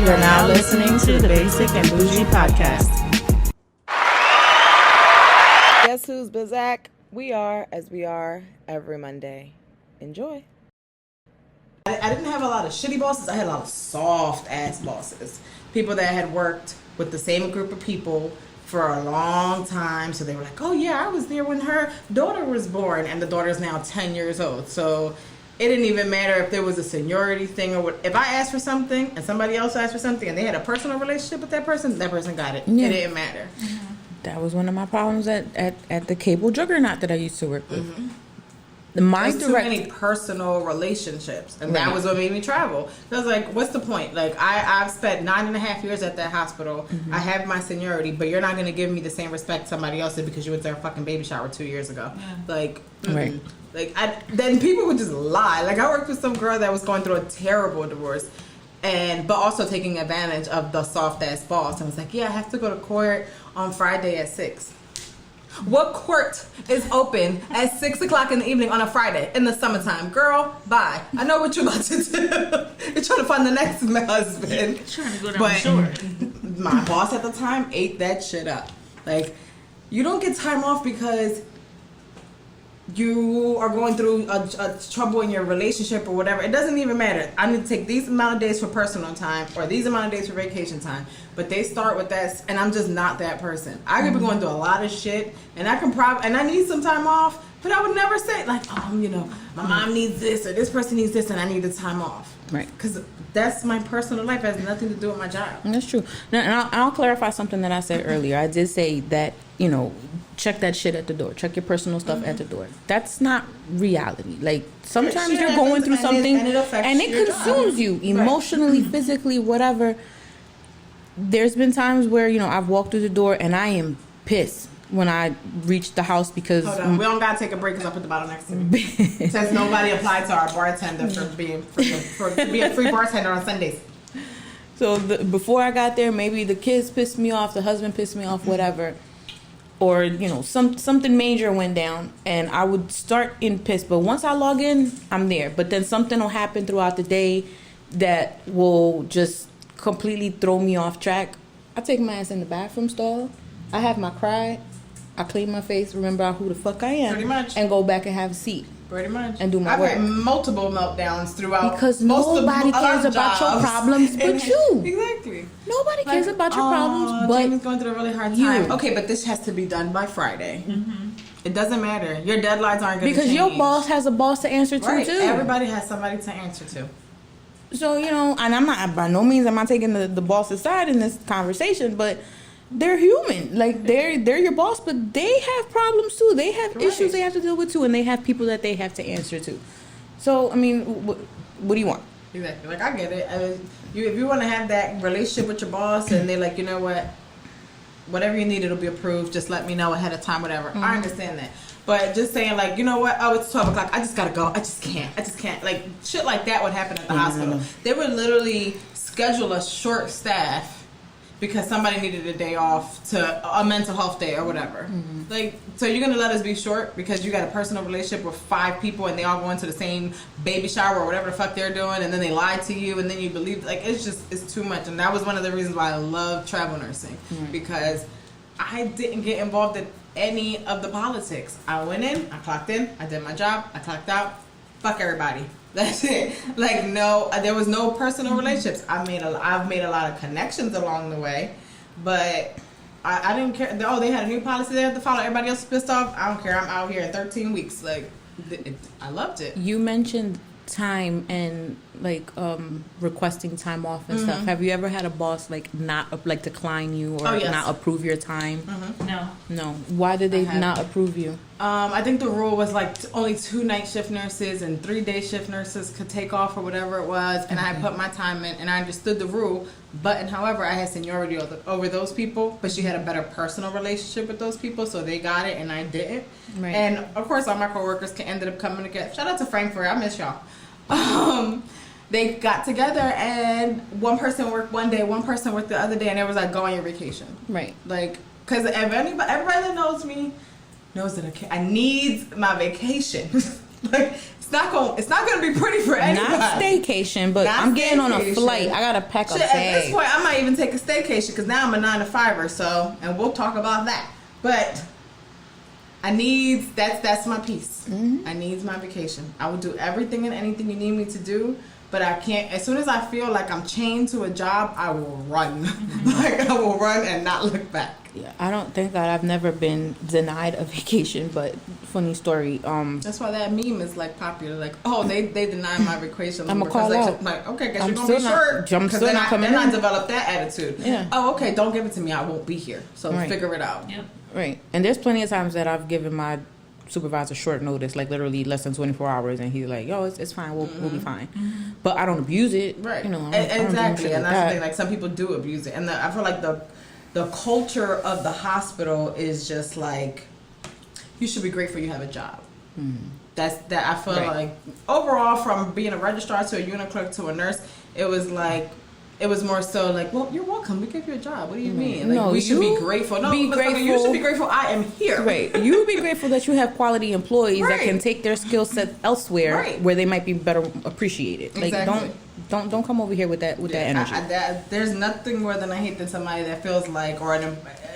You are now listening to the Basic and Boujie podcast. Guess who's Bizak? We are as we are every Monday. Enjoy. I didn't have a lot of shitty bosses. I had a lot of soft ass bosses. People that had worked with the same group of people for a long time. So they were like, oh yeah, I was there when her daughter was born, and the daughter's now 10 years old. So it didn't even matter if there was a seniority thing or what. If I asked for something and somebody else asked for something and they had a personal relationship with that person got it. Yeah. It didn't matter. Mm-hmm. That was one of my problems at the cable juggernaut that I used to work with. Mm-hmm. There's too many personal relationships, and that was what made me travel. So I was like, what's the point? Like, I've spent 9.5 years at that hospital. Mm-hmm. I have my seniority, but you're not going to give me the same respect somebody else did because you went to their fucking baby shower 2 years ago. Yeah. Like, right. Then people would just lie. Like, I worked with some girl that was going through a terrible divorce, but also taking advantage of the soft ass boss. And was like, yeah, I have to go to court on Friday at 6. What court is open at 6 o'clock in the evening on a Friday in the summertime? Girl, bye. I know what you're about to do. You're trying to find the next husband. Trying to go down the shore. My boss at the time ate that shit up. Like, you don't get time off because you are going through a trouble in your relationship or whatever. It doesn't even matter. I need to take these amount of days for personal time or these amount of days for vacation time. But they start with that, and I'm just not that person. I could be going through a lot of shit, and I need some time off, but I would never say like, oh, my mom needs this or this person needs this, and I need the time off. Right. Because that's my personal life. It has nothing to do with my job. That's true. Now, and I'll clarify something that I said earlier. I did say that, check that shit at the door. Check your personal stuff at the door. That's not reality. Like, sometimes you're going through something and it consumes you emotionally, physically, whatever. There's been times where, I've walked through the door and I am pissed when I reach the house because... Hold on. We don't got to take a break because I put the bottle next to me. Since nobody applied to our bartender to be a free bartender on Sundays. So before I got there, maybe the kids pissed me off, the husband pissed me off, whatever. Or, something major went down and I would start in piss. But once I log in, I'm there. But then something will happen throughout the day that will just completely throw me off track. I take my ass in the bathroom stall. I have my cry. I clean my face, remember who the fuck I am. Pretty much. And go back and have a seat. Pretty much. And do my work. I've had multiple meltdowns throughout. Because nobody cares about your problems but you. Exactly. Nobody cares about your problems but Jamie's going through a really hard time. Okay, but this has to be done by Friday. Mm-hmm. It doesn't matter. Your deadlines aren't going to change. Because your boss has a boss to answer to, too. Everybody has somebody to answer to. So, and I'm not, by no means am I taking the boss's side in this conversation, but they're human. Like, they're your boss, but they have problems too. They have issues they have to deal with too, and they have people that they have to answer to. So, I mean, what do you want? Exactly. Like, I get it. I mean, if you want to have that relationship with your boss and they're like, you know what, whatever you need, it'll be approved. Just let me know ahead of time, whatever. Mm-hmm. I understand that. But just saying, like, you know what? Oh, it's 12 o'clock. I just got to go. I just can't. Like, shit like that would happen at the hospital. They would literally schedule a short staff because somebody needed a day off to a mental health day or whatever. Mm-hmm. Like, so you're going to let us be short because you got a personal relationship with 5 people and they all go into the same baby shower or whatever the fuck they're doing, and then they lie to you and then you believe. Like, it's too much. And that was one of the reasons why I love travel nursing, because I didn't get involved in any of the politics. I went in, I clocked in, I did my job, I clocked out. Fuck everybody. That's it. Like, no, there was no personal relationships. I've made a lot of connections along the way, but I didn't care. Oh, they had a new policy they have to follow. Everybody else is pissed off. I don't care. I'm out here in 13 weeks. Like, I loved it. You mentioned time and requesting time off and stuff. Have you ever had a boss not decline you or not approve your time? Mm-hmm. No. Why did they not approve you? I think the rule was only 2 night shift nurses and 3 day shift nurses could take off or whatever it was, and I had put my time in and I understood the rule. But however, I had seniority over those people, but she had a better personal relationship with those people, so they got it and I didn't. Right. And of course, all my coworkers ended up coming together. Shout out to Frankfurt, I miss y'all. They got together and one person worked one day, one person worked the other day, and it was like, go on your vacation. Right. Like, because everybody that knows me knows that I need my vacation. Like it's not gonna be pretty for anybody. Not staycation, but Not I'm getting on a staycation. flight. I gotta pack a Shit, bag. at this point, I might even take a staycation because now I'm a 9-to-5er. So, and we'll talk about that. But I need that's my piece. I need my vacation. I will do everything and anything you need me to do. But I can't. As soon as I feel like I'm chained to a job, I will run. Like I will run and not look back. Yeah, I don't think that I've never been denied a vacation, but funny story. That's why that meme is like popular. Like, oh, they denied my vacation. I'ma call out. I'm like, okay, guess I'm you're gonna be still not- short. I'm 'Cause still then not coming Then I in. developed that attitude. Yeah. Oh, okay. Don't give it to me. I won't be here. So Right. figure it out. Yep. Right, and there's plenty of times that I've given my supervisor short notice, like literally less than 24 hours, and he's like, "Yo, it's fine. We'll be fine." But I don't abuse it, Right. You know, I don't do Exactly. shit And like that's the that. thing. Like some people do abuse it, and I feel like the culture of the hospital is just like you should be grateful you have a job. That's that. I feel Right. like overall, from being a registrar to a unit clerk to a nurse, it was like. It was more so like, well, you're welcome. We give you a job. What do you mean? Like, No, we should be you grateful. No, be but grateful. you should be grateful. I am here. Right, you would be grateful that you have quality employees that Right. can take their skill set elsewhere, Right. where they might be better appreciated. Like, Exactly. don't come over here with that energy. There's nothing more than I hate than somebody that feels like, or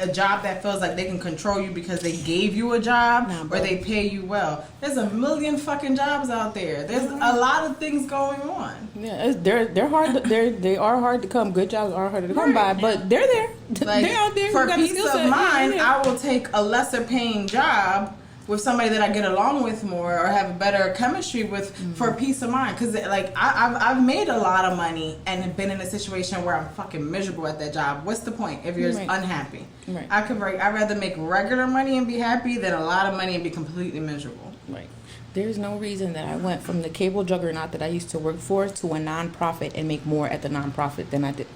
a job that feels like they can control you because they gave you a job Nah, or bro. they pay you well. There's a million fucking jobs out there. There's a lot of things going on. Yeah, they're hard. They are hard to come. Good jobs are harder to come by, Right. but they're there. Like, They're out there. for You got the peace skill of set. mind, Yeah. I will take a lesser paying job with somebody that I get along with more or have a better chemistry with for peace of mind. Because like I've made a lot of money and have been in a situation where I'm fucking miserable at that job. What's the point if you're Right. unhappy? Right. I'd rather make regular money and be happy than a lot of money and be completely miserable. Right. There's no reason that I went from the cable juggernaut that I used to work for to a nonprofit and make more at the nonprofit than I did.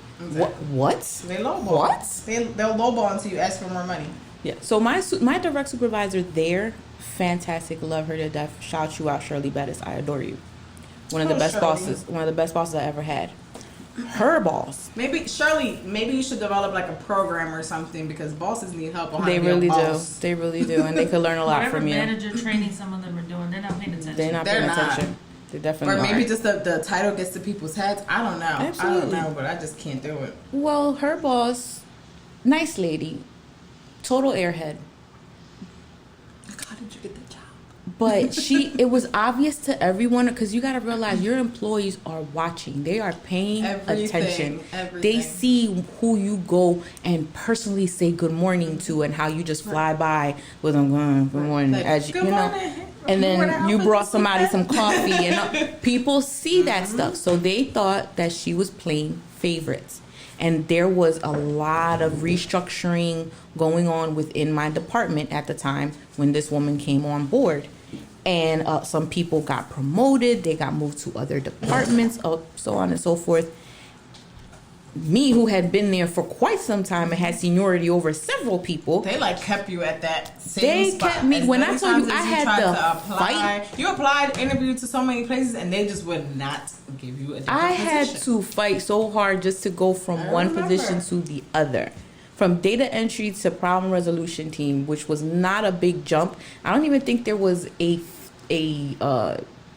What? They lowball. What? They'll lowball until you ask for more money. Yeah. So my direct supervisor there, fantastic, love her to death. Shout you out, Shirley Bettis. I adore you. One of the Oh, best Shirley. bosses. One of the best bosses I ever had. Her boss. Maybe Shirley, maybe you should develop like a program or something because bosses need help on how They to be a really do. boss. They really do, and they could learn a lot Whatever from you. manager training some of them are doing, they're not paying attention. They're not They're paying not. attention. They definitely Or maybe aren't. just the title gets to people's heads. I don't know. Absolutely. I don't know, but I just can't do it. Well, her boss, nice lady, total airhead. How did you get that job? But it was obvious to everyone because you got to realize your employees are watching. They are paying attention. Everything. They see who you go and personally say good morning to and how you just fly by with them going, good morning. Like, as you, good you know. morning. And What then you outfit brought is somebody that? some coffee and people see that stuff. So they thought that she was playing favorites. And there was a lot of restructuring going on within my department at the time when this woman came on board. And some people got promoted, they got moved to other departments, so on and so forth. Me, who had been there for quite some time and had seniority over several people, They like kept you at that same They spot. kept me- As when I many told you times I as had tried to apply. fight. You applied, interviewed to so many places, and they just would not give you a different I had position. to fight so hard just to go from I one remember. position to the other. From data entry to problem resolution team, which was not a big jump. I don't even think there was a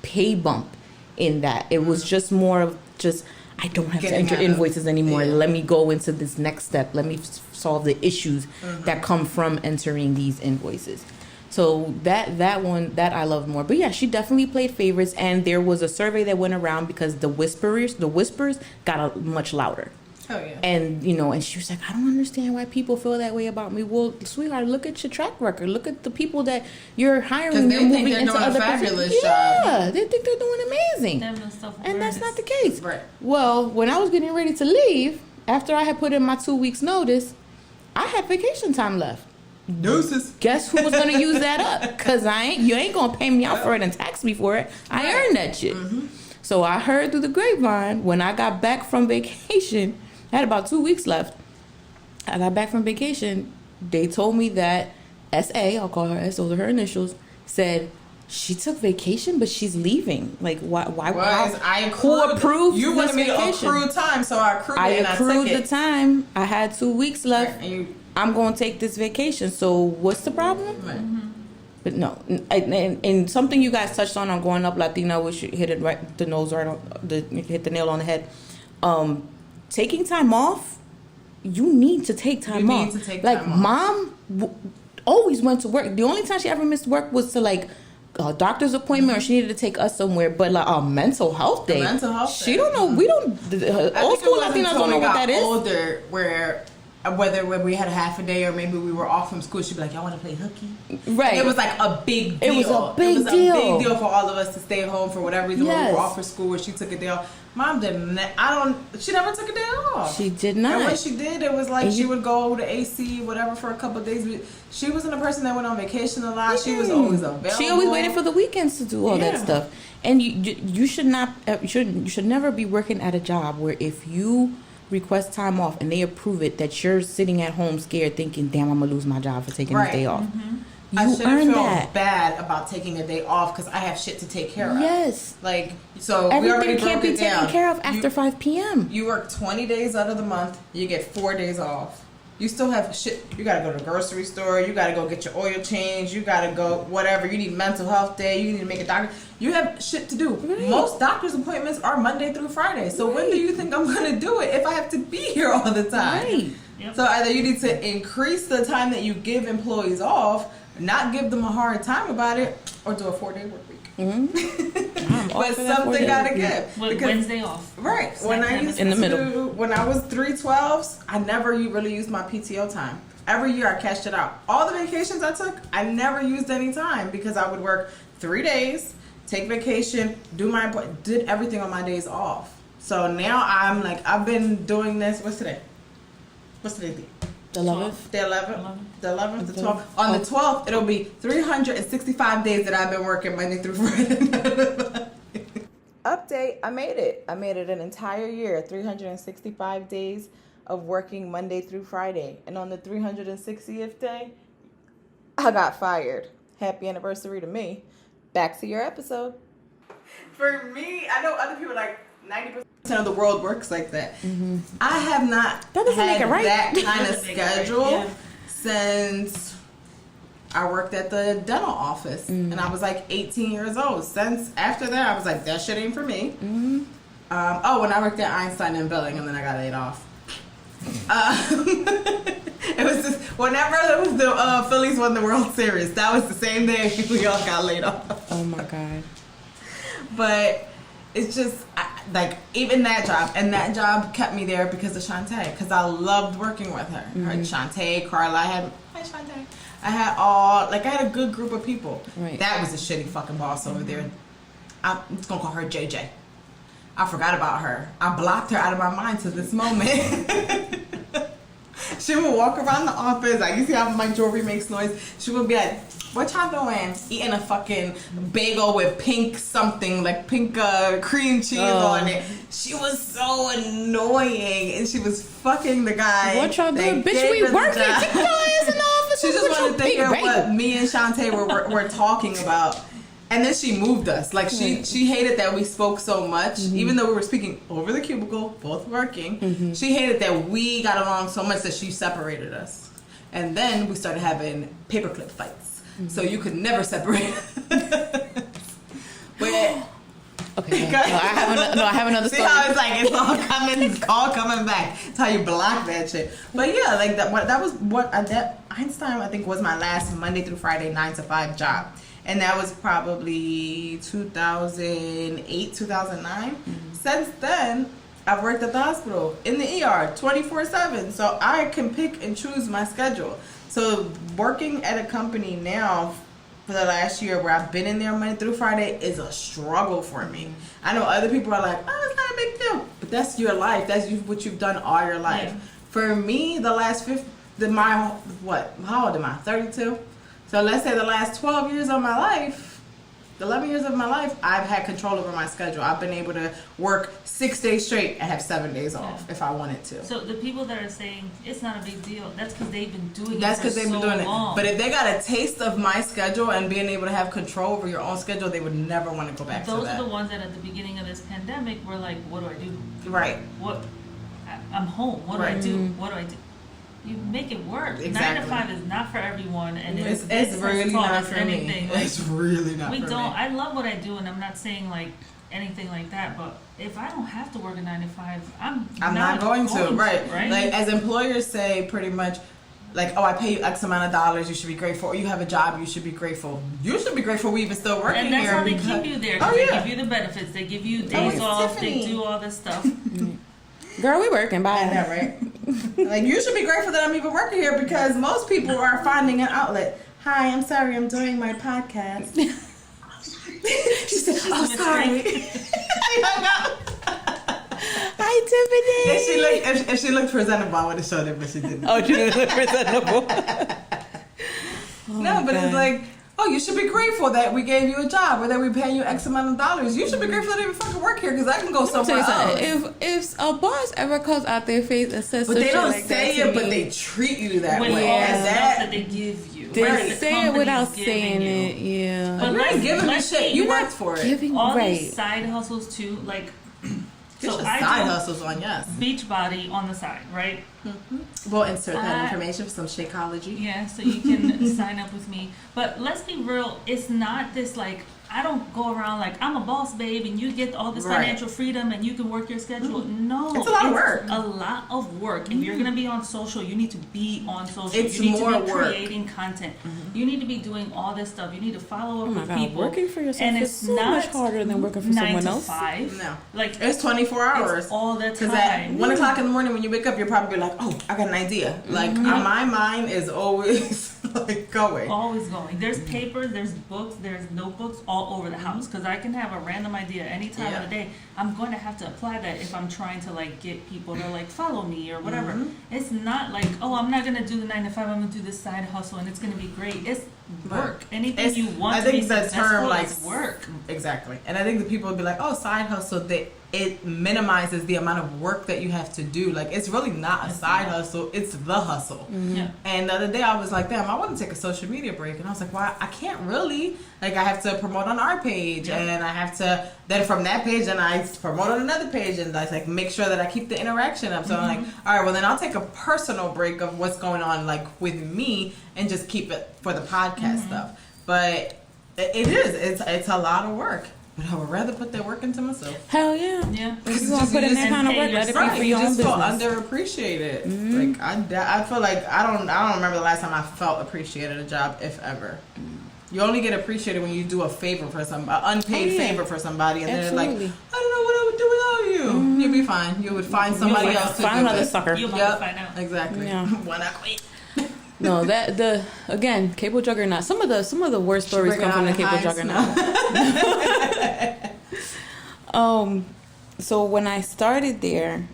pay bump in that. It was just more of just, I don't have to Getting enter out of- invoices anymore. yeah. Let me go into this next step. Let me solve the issues that come from entering these invoices. So that I loved more. But yeah, she definitely played favorites, and there was a survey that went around because the whispers got much louder. Oh yeah. And and she was like, I don't understand why people feel that way about me. Well, sweetheart, look at your track record. Look at the people that you're hiring. 'Cause they You're think moving they're into doing a other fabulous positions. job. Yeah, they think they're doing amazing. Them and stuff And that's not the awareness. case. Right. Well, when I was getting ready to leave, after I had put in my 2 weeks notice, I had vacation time left. Deuces. Guess who was gonna use that up? Cause you ain't gonna pay me out for it and tax me for it. I Right. earned that shit. So I heard through the grapevine when I got back from vacation. I had about 2 weeks left. I got back from vacation. They told me that SA, I'll call her S, those are her initials, said she took vacation, but she's leaving. Like, why? Was I who accrued? approved You wanted this me to vacation? accrue time, so I accrued I it and accrued I took the it. time. I had 2 weeks left. And you, I'm going to take this vacation. So what's the problem? right. But no, and something you guys touched on growing up Latina, which hit it right, the nose right on hit the nail on the head. Taking time off, you need to take time off. To take like time off. Mom always went to work. The only time she ever missed work was to like a doctor's appointment, or she needed to take us somewhere. But like a mental health day, she don't know. We don't. Old school Latinas don't know what that is. Older, where whether we had a half a day or maybe we were off from school, she'd be like, "Y'all want to play hooky?" Right. And it was like a big deal. It was a big deal. A big deal for all of us to stay home for whatever reason. When we were off for school, or she took a day off. Mom didn't. She never took a day off. She did not. And when she did, it was like she would go to AC, whatever, for a couple of days. She wasn't a person that went on vacation a lot. She was always available. She always waited for the weekends to do all that stuff. And you should not. You should never be working at a job where if you request time off and they approve it, that you're sitting at home scared, thinking, "Damn, I'm gonna lose my job for taking this day off." Mm-hmm. You I shouldn't feel that. bad about taking a day off because I have shit to take care of. Yes. Like, so Everything we already can't broke be it down. taken care of after 5 p.m. You work 20 days out of the month. You get 4 days off. You still have shit. You gotta go to the grocery store. You gotta go get your oil change. You gotta go whatever. You need mental health day. You need to make a doctor. You have shit to do. Right. Most doctor's appointments are Monday through Friday. So when do you think I'm gonna do it if I have to be here all the time? Right. Yep. So either you need to increase the time that you give employees off, not give them a hard time about it, or do a 4-day work week. Mm-hmm. But something gotta give. With Wednesday off. Right. When I used in the middle. when I was 312s, I never really used my PTO time. Every year I cashed it out. All the vacations I took, I never used any time because I would work 3 days, take vacation, did everything on my days off. So now I'm like, I've been doing this. What's today? What's today? The 11th. The 11th, the 11th, the 12th. On the 12th, it'll be 365 days that I've been working Monday through Friday. Update, I made it. I made it an entire year, 365 days of working Monday through Friday. And on the 360th day, I got fired. Happy anniversary to me. Back to your episode. For me, I know other people like 90% of the world works like that. Mm-hmm. I have not That doesn't had make it right. that kind of schedule Yeah. since I worked at the dental office, and I was like 18 years old. Since after that, I was like, that shit ain't for me. Mm-hmm. When I worked at Einstein in Billing, and then I got laid off. It was just whenever it was the Phillies won the World Series, that was the same day we all got laid off. Oh my God. But it's just like even that job, and that job kept me there because of Shantae, because I loved working with her. Mm-hmm. Her Shantae, Carla, hi Shantae. I had a good group of people. Right. That was a shitty fucking boss over there. I'm just gonna call her JJ. I forgot about her. I blocked her out of my mind to this moment. She would walk around the office. I used to have my jewelry makes noise. She would be like, "What y'all doing?" Eating a fucking bagel with pink something, like pink cream cheese on it. She was so annoying, and she was fucking the guy. What y'all doing? that Bitch, gave we her the working. job. Take your ass in the office. She just with wanted your to big hear bagel. what me and Shantae were talking about. And then she moved us. Like she hated that we spoke so much, even though we were speaking over the cubicle, both working. She hated that we got along so much that she separated us. And then we started having paperclip fights, so you could never separate. But Okay. No, I have another see story. how it's like it's all coming back. It's how you block that shit. But yeah, like that was what that Einstein I think was my last Monday through Friday 9 to 5 job. And that was probably 2008, 2009. Since then, I've worked at the hospital, in the ER, 24/7. So I can pick and choose my schedule. So working at a company now for the last year where I've been in there Monday through Friday is a struggle for me. I know other people are like, oh, it's not a big deal. But that's your life. That's what you've done all your life. Yeah. For me, the last how old am I? 32? So let's say the last 12 years of my life, 11 years of my life, I've had control over my schedule. I've been able to work 6 days straight and have 7 days off if I wanted to. So the people that are saying it's not a big deal, that's because they've been doing That's it because for they've been so doing long. it. But if they got a taste of my schedule and being able to have control over your own schedule, they would never want to go back to Those that. are the ones that at the beginning of this pandemic were like, what do I do? Right. I'm home. What do I Right. do? What do I do? You make it work. Exactly. 9 to 5 is not for everyone, and It's has really taught not us for anything. me. Like, It's really not we for don't. me. I love what I do, and I'm not saying like anything like that. But if I don't have to work a 9 to 5, I'm not going to. Right. Right. Like as employers say, pretty much. Like, oh, I pay you X amount of dollars, you should be grateful. Or you have a job, you should be grateful. You should be grateful we even still working And that's here. how they keep you there. 'Cause Oh, they yeah. give you the benefits. They give you days off. Tiffany. They do all this stuff. Girl, we working. Bye. I know, right? Like, you should be grateful that I'm even working here because most people are finding an outlet. Hi, I'm sorry, I'm doing my podcast. She said, oh, sorry. Hi, Tiffany. If she looked presentable, I would have showed it, but she didn't. Oh, she didn't look presentable. No, but it's like, oh, you should be grateful that we gave you a job or that we paying you X amount of dollars. You should be grateful that I even fucking work here because I can go somewhere else. If a boss ever comes out their face and says, But some they shit don't like say that to it, but me, they treat you that With way. all the And stuff that that they give you. they Right, the say it company's without giving saying you. it. Yeah. But you ain't giving me let's shit. say You you're worked for it. Giving all right. these side hustles too, like Get so your I side do hustles on, yes. Beachbody on the side, right? We'll insert that I- information for some Shakeology. Yeah, so you can sign up with me. But let's be real, it's not this like I don't go around like I'm a boss babe and you get all this Right. financial freedom and you can work your schedule. No. It's a lot of work. A lot of work. If you're gonna be on social, you need to be on social. It's you need more to be work. creating content. You need to be doing all this stuff. You need to follow up Oh my with God, people. working for yourself and is it's so not much harder than working for 9 someone to else. 5. No. Like It's 24 hours. it's all the Because at time. 1 o'clock in the morning when you wake up, you're probably like, oh, I got an idea. Like, my mind is always like going. Always going. There's papers, there's books, there's notebooks all over the house because I can have a random idea any time of the day. I'm going to have to apply that if I'm trying to like get people to like follow me or whatever. It's not like, oh, I'm not going to do the 9 to 5. I'm going to do this side hustle and it's going to be great. It's work. Anything It's- you want I to be think the term, successful like, is work. Exactly. And I think the people would be like, oh, side hustle, it minimizes the amount of work that you have to do. Like, it's really not a side hustle, it's the hustle. Yeah. And the other day I was like, damn, I want to take a social media break. And I was like, well, I can't really. Like, I have to promote on our page and I have to, then from that page, then I promote on another page and I like make sure that I keep the interaction up. So I'm like, all right, well, then I'll take a personal break of what's going on, like, with me and just keep it for the podcast stuff. But it's a lot of work. But I would rather put that work into myself. Hell yeah. Yeah. If you want to put in that kind of work, let it be Right, for you your own just feel business. underappreciated. Like I feel like I don't remember the last time I felt appreciated at a job, if ever. You only get appreciated when you do a favor for an unpaid favor for somebody, and they're like, Absolutely. I don't know what I would do without you. You'd be fine. You would find somebody You'll else to find do another it. sucker. You're about Yep, to find out. exactly. Yeah. When I quit. No, again, cable juggernaut. Some of the worst stories come from the cable juggernaut. So when I started there,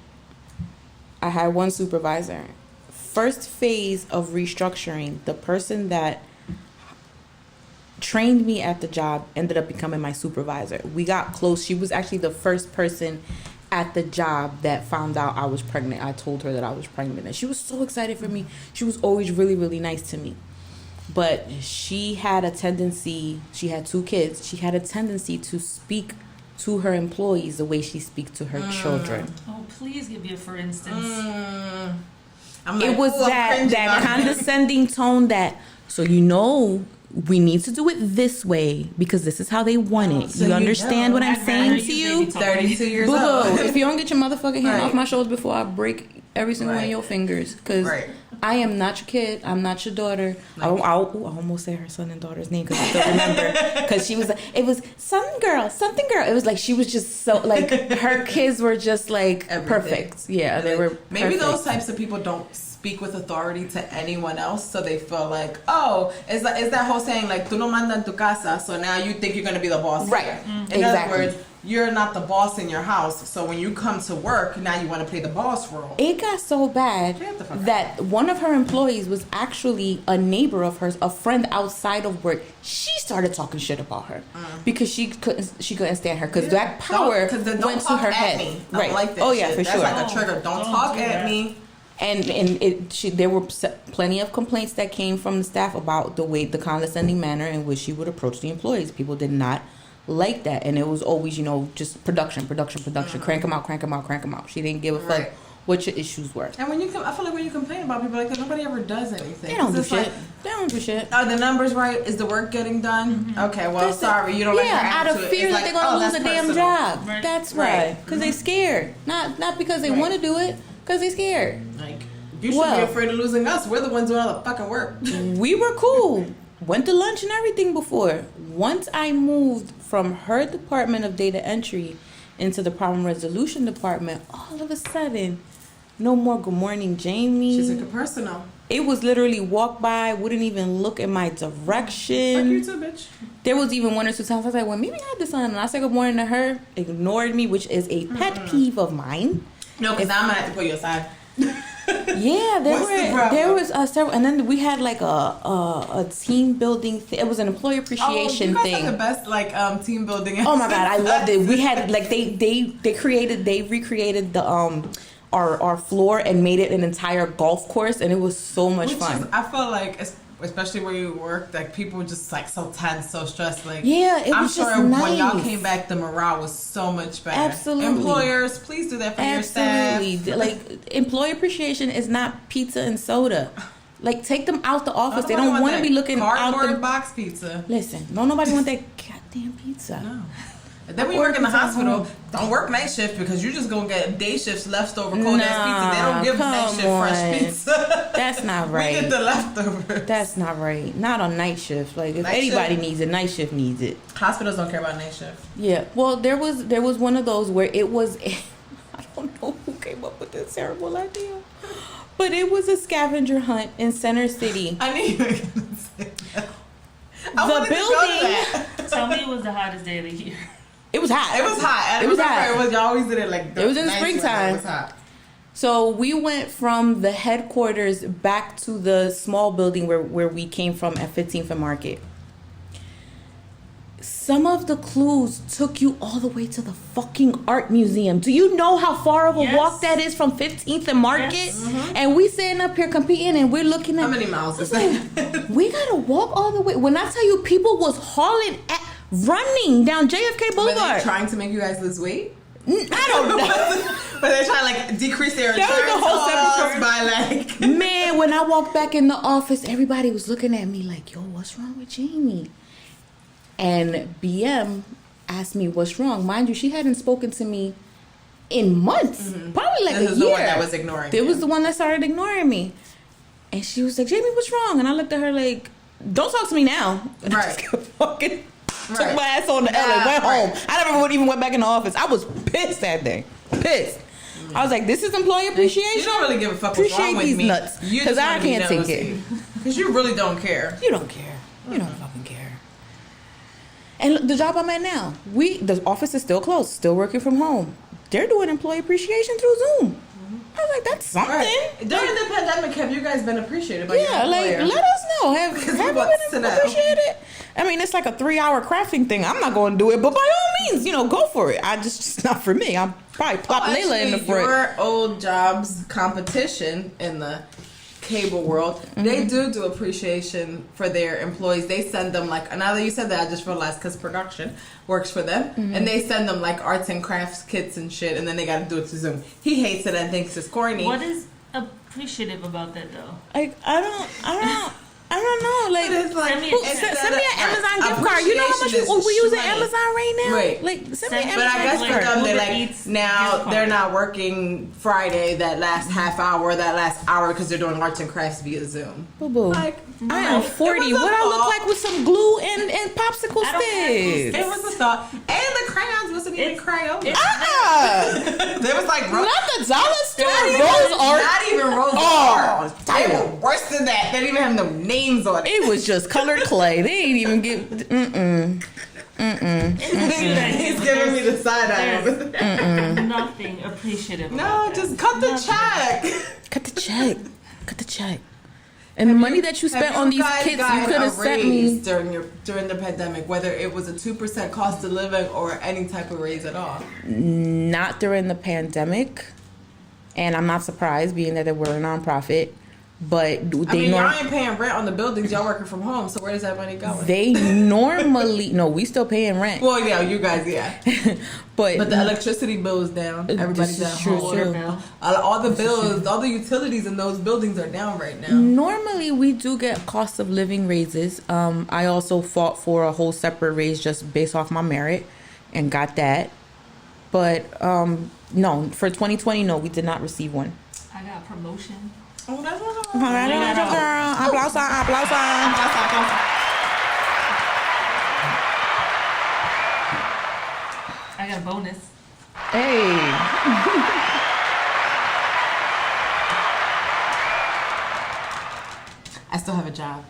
I had one supervisor. First phase of restructuring, the person that trained me at the job ended up becoming my supervisor. We got close. She was actually the first person at the job that found out I was pregnant. I told her that I was pregnant and she was so excited for me. She was always really, really nice to me. But she had a tendency, she had 2 kids, she had a tendency to speak to her employees the way she speaks to her children. Oh, please give me a for instance. I'm like, It was ooh, I'm that cringing. condescending tone that, so you know, we need to do it this way because this is how they want it. so you you understand know. what I'm I'd saying rather to you you? baby talk. 32 years Boo old. boo, if you don't get your motherfucking hand Right. off my shoulders before I break every single one of Right. your fingers, because Right. I am not your kid. I'm not your daughter. I almost said her son and daughter's name because I still remember. Because she was like, it was something girl. It was like she was just so like her kids were just like Everything. perfect. Yeah, they were. Maybe perfect. those types of people don't speak with authority to anyone else, so they feel like, oh, it's that whole saying like, "Tú no mandas en tu casa," so now you think you're gonna be the boss. Right. here. In Exactly. other words, you're not the boss in your house, so when you come to work, now you want to play the boss role. It got so bad Get the fuck out. that one of her employees was actually a neighbor of hers, a friend outside of work. She started talking shit about her because she couldn't stand her because that power Don't went to talk her at head. me. I Right? don't like that Oh yeah, shit. for That's sure. like a trigger. Don't talk do at that. me. And there were plenty of complaints that came from the staff about the condescending manner in which she would approach the employees. People did not like that, and it was always just production, crank them out. She didn't give a fuck Right. what your issues were. And I feel like when you complain about people like that, nobody ever does anything. They don't do It's shit. like, They don't do shit. are the numbers right? Is the work getting done? Okay, well, sorry, you don't like your out of attitude. fear It's that like, they're gonna lose that's a damn personal. job. Right. That's why. Right. Because they scared. Not because they want to do it. Because they scared. Like, you should Well- be afraid of losing us. We're the ones doing all the fucking work. We were cool. Went to lunch and everything before. Once I moved from her department of data entry into the problem resolution department, all of a sudden, no more good morning, Jamie. She took it personal. It was literally walk by, wouldn't even look in my direction. Fuck you too, bitch. There was even one or two times I was like, well, maybe I had this on. And I said good morning to her, ignored me, which is a pet peeve of mine. No, because now I'm going to have to put you aside. Yeah, there was several, and then we had like a team building. It was an employee appreciation you guys thing. have the best team building. Oh my god, I loved it. We had like they recreated the our floor and made it an entire golf course, and it was so much fun. I feel like, especially where you work, like people just like so tense, so stressed. Like, Yeah, it I'm was sure just when y'all nice. came back, the morale was so much better. Absolutely. Employers, please do that for your Absolutely, staff. like employee appreciation is not pizza and soda. Like take them out the office. They Nobody don't want to that be looking out cardboard the box pizza. Listen, don't nobody want that goddamn pizza. No. And then when you work in the hospital, don't work night shift because you're just gonna get day shifts leftover cold ass pizza. They don't give night come shift fresh on. pizza. That's not We right. get the leftovers. That's not right. Not on night shift. Like if Night anybody shift? needs it, night shift needs it. Hospitals don't care about night shift. Yeah. Well, there was one of those where it was. I don't know who came up with this terrible idea, but it was a scavenger hunt in Center City. I knew you were gonna say that. I The wanted to go to that. Tell me it was the hottest day of the year. It was hot. It was hot. I It was remember hot. it was. Y'all always did it like. It was in the nights when springtime. It was hot. So we went from the headquarters back to the small building where we came from at 15th and Market. Some of the clues took you all the way to the fucking art museum. Do you know how far of a Yes. walk that is from 15th and Market? Yes. And we sitting up here competing and we're looking at How many miles is that? we gotta walk all the way. When I tell you people was running down JFK Were Boulevard. they trying to make you guys lose weight? I don't know. But they're trying to like decrease their That was return a whole separate totals by like. Man, when I walked back in the office, everybody was looking at me like, yo, what's wrong with Jamie? And BM asked me what's wrong. Mind you, she hadn't spoken to me in months. Probably like This a is year. the one that was ignoring It you. was the one that started ignoring me. And she was like, Jamie, what's wrong? And I looked at her like, don't talk to me now. And I Right. just kept fucking took Right. my ass on the L and went Right. home. I never even went back in the office. I was pissed that day. Pissed. I was like, this is employee appreciation? You don't really give a fuck what's Appreciate wrong with these me. nuts. You Because just I wanna be can't take nosy. it. Because you really don't care. You don't care. You don't fucking care. And the job I'm at now, the office is still closed, still working from home. They're doing employee appreciation through Zoom. I was like, that's something. Right. During the pandemic, have you guys been appreciated by Yeah, your like employer? let us know. Have Because you we want to been know. appreciated? I mean, it's like a 3-hour crafting thing. I'm not going to do it, but by all means, go for it. it's not for me. I'll probably plop Layla in the front. Your old job's competition in the cable world, they do appreciation for their employees. They send them like, now that you said that, I just realized because production works for them, and they send them like arts and crafts kits and shit, and then they got to do it to Zoom. He hates it and thinks it's corny. What is appreciative about that though? Like I don't know. Like, But it's like, Send me- send me an Amazon gift card. You know how much appreciation is we using shmoney. Amazon right now? Right. Like, send me an Send- But I Amazon guess gift for card. them, they're Uber like, Eats now gift they're card. not working Friday, that last half hour, that last hour, because they're doing arts and crafts via Zoom. Boo boo. Like, I am 40. It was a What I look thought. like with some glue and popsicle I don't have sticks? It was a thought. And the crayons wasn't even crayon. it's- There was like Not the dollar store. not even, Rose art. Not even rose Oh, art. They were worse than that. They didn't even have no names on it. It was just colored clay. They ain't even get. He's giving me the side eye. There's nothing appreciative. No, about just that. cut the Nothing. check. Cut the check. Cut the check. And the money that you spent on these kids, you could have sent me. during the pandemic, whether it was a 2% cost of living or any type of raise at all. Not during the pandemic, and I'm not surprised, being that we're a nonprofit. But y'all ain't paying rent on the buildings. Y'all working from home. So where does that money go? They normally we still paying rent. Well, yeah, you guys, yeah. but the electricity bill is down. Everybody's at home. Water bill. All the bills, all the utilities in those buildings are down right now. Normally we do get cost of living raises. I also fought for a whole separate raise just based off my merit and got that. But no, for 2020, no, we did not receive one. I got a promotion. Oh, that's what Girl, applause. I got a bonus. Hey. I still have a job.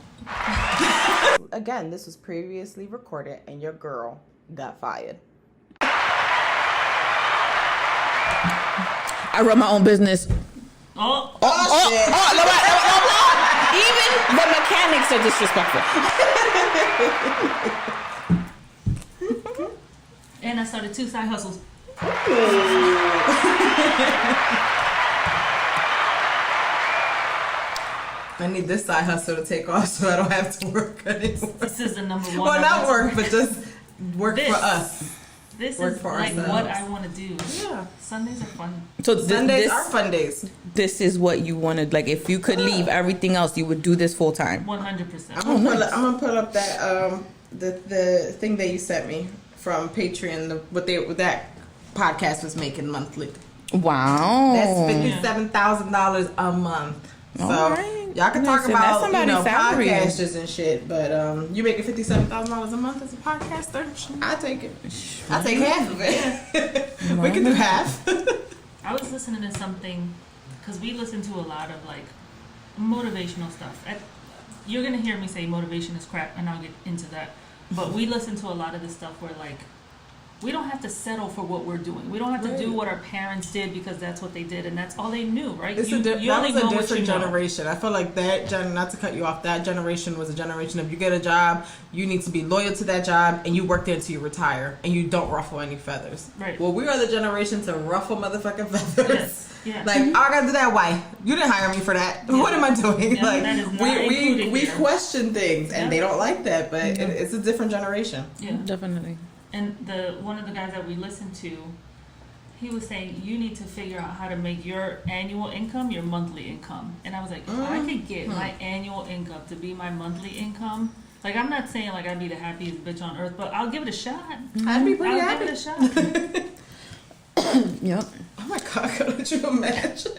Again, this was previously recorded, and your girl got fired. I run my own business. Oh, Shit. Even the mechanics are disrespectful. and I started 2 side hustles. I need this side hustle to take off so I don't have to work anymore. This is the number one. Well, not work, but just work for us. This Work is for like ourselves. what I want to do. Yeah. Sundays are fun. So Sundays are fun days. This is what you wanted. Like, if you could leave everything else, you would do this full time. 100%. I'm gonna pull up that the thing that you sent me from Patreon. What that podcast was making monthly. Wow. That's $57,000 a month. So All right. y'all can talk Listen, that's about somebody's salary. podcasters and shit, but you making $57,000 a month as a podcaster? I take it. I take half of it. We can do half. I was listening to something because we listen to a lot of like motivational stuff. You're gonna hear me say motivation is crap, and I'll get into that. But we listen to a lot of this stuff where like we don't have to settle for what we're doing. We don't have to do what our parents did because that's what they did and that's all they knew, right? That was a different know. generation. I feel like not to cut you off, that generation was a generation of you get a job, you need to be loyal to that job, and you work there until you retire, and you don't ruffle any feathers. Right. Well, we are the generation to ruffle motherfucking feathers. Yes. Yeah. Like, I gotta do that. Why? You didn't hire me for that. Yeah. What am I doing? Yeah, like, that is not we here. question things, and Yeah. they don't like that. But it's a different generation. Yeah. Definitely. And one of the guys that we listened to, he was saying you need to figure out how to make your annual income your monthly income. And I was like, if I could get my annual income to be my monthly income, like I'm not saying like I'd be the happiest bitch on earth, but I'll give it a shot. I'd be pretty I'll happy. give it a shot. Yep. Oh my God, could you imagine?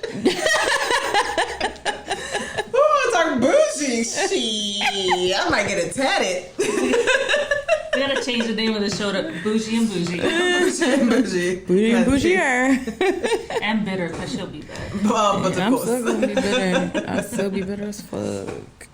Oh, talk bougie. Shit, I might get it tatted. We gotta change the name of the show to Boujie and Boujie. Bougie. Bougier. And bitter, because she'll be back. But of I'm course. still gonna be bitter. I'll still be bitter as fuck.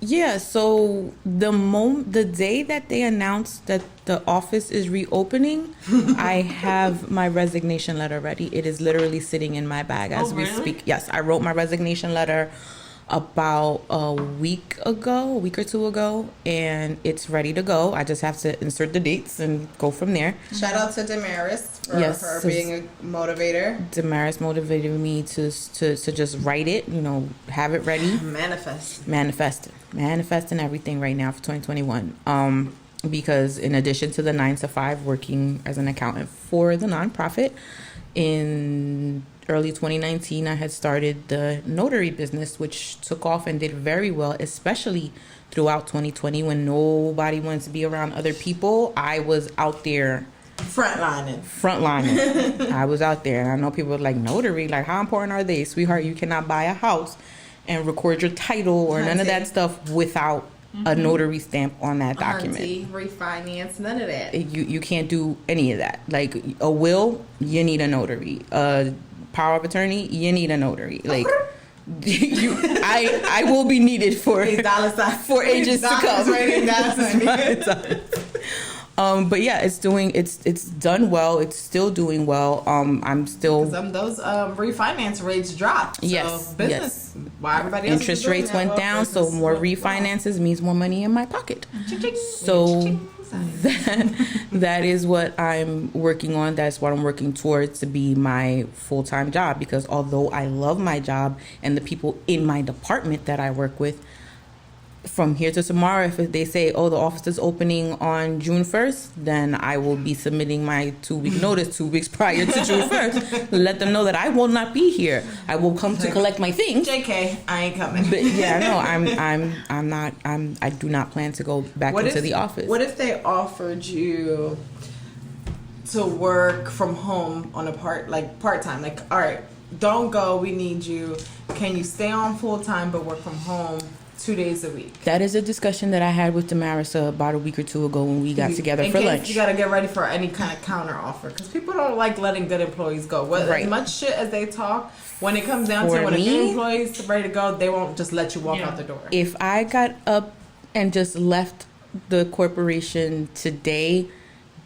Yeah, so the day that they announced that the office is reopening, I have my resignation letter ready. It is literally sitting in my bag as we speak. Yes, I wrote my resignation letter about a week or 2 ago, and it's ready to go. I just have to insert the dates and go from there. Shout out to Damaris for Yes, being a motivator. Damaris motivated me to just write it, have it ready. Manifesting everything right now for 2021. Because in addition to the 9 to 5 working as an accountant for the nonprofit, in early 2019 I had started the notary business, which took off and did very well, especially throughout 2020 when nobody wanted to be around other people. I was out there frontlining. I was out there, and I know people were like, notary, like how important are they? Sweetheart, you cannot buy a house and record your title or none of that stuff without a notary stamp on that document. Refinance, none of that. You can't do any of that. Like a will, you need a notary. A power of attorney, you need a notary. Like I will be needed for ages to come. But yeah, it's done well. It's still doing well. I'm still those refinance rates dropped. So yes. Why everybody else interest rates went down, so more refinances means more money in my pocket. So that is what I'm working on. That's what I'm working towards to be my full-time job, because although I love my job and the people in my department that I work with, from here to tomorrow, if they say, oh, the office is opening on June 1st, then I will be submitting my 2-week notice 2 weeks prior to June 1st. Let them know that I will not be here. I will come to collect my things. JK, I ain't coming. But yeah, no, I do not plan to go back into the office. What if they offered you to work from home on a part-time? Like, all right, don't go, we need you. Can you stay on full-time but work from home 2 days a week? That is a discussion that I had with Damarisa about a week or two ago when we got together for lunch. You got to get ready for any kind of counter offer, because people don't like letting good employees go. As much shit as they talk, when it comes down to when a good employee is ready to go, they won't just let you walk out the door. If I got up and just left the corporation today,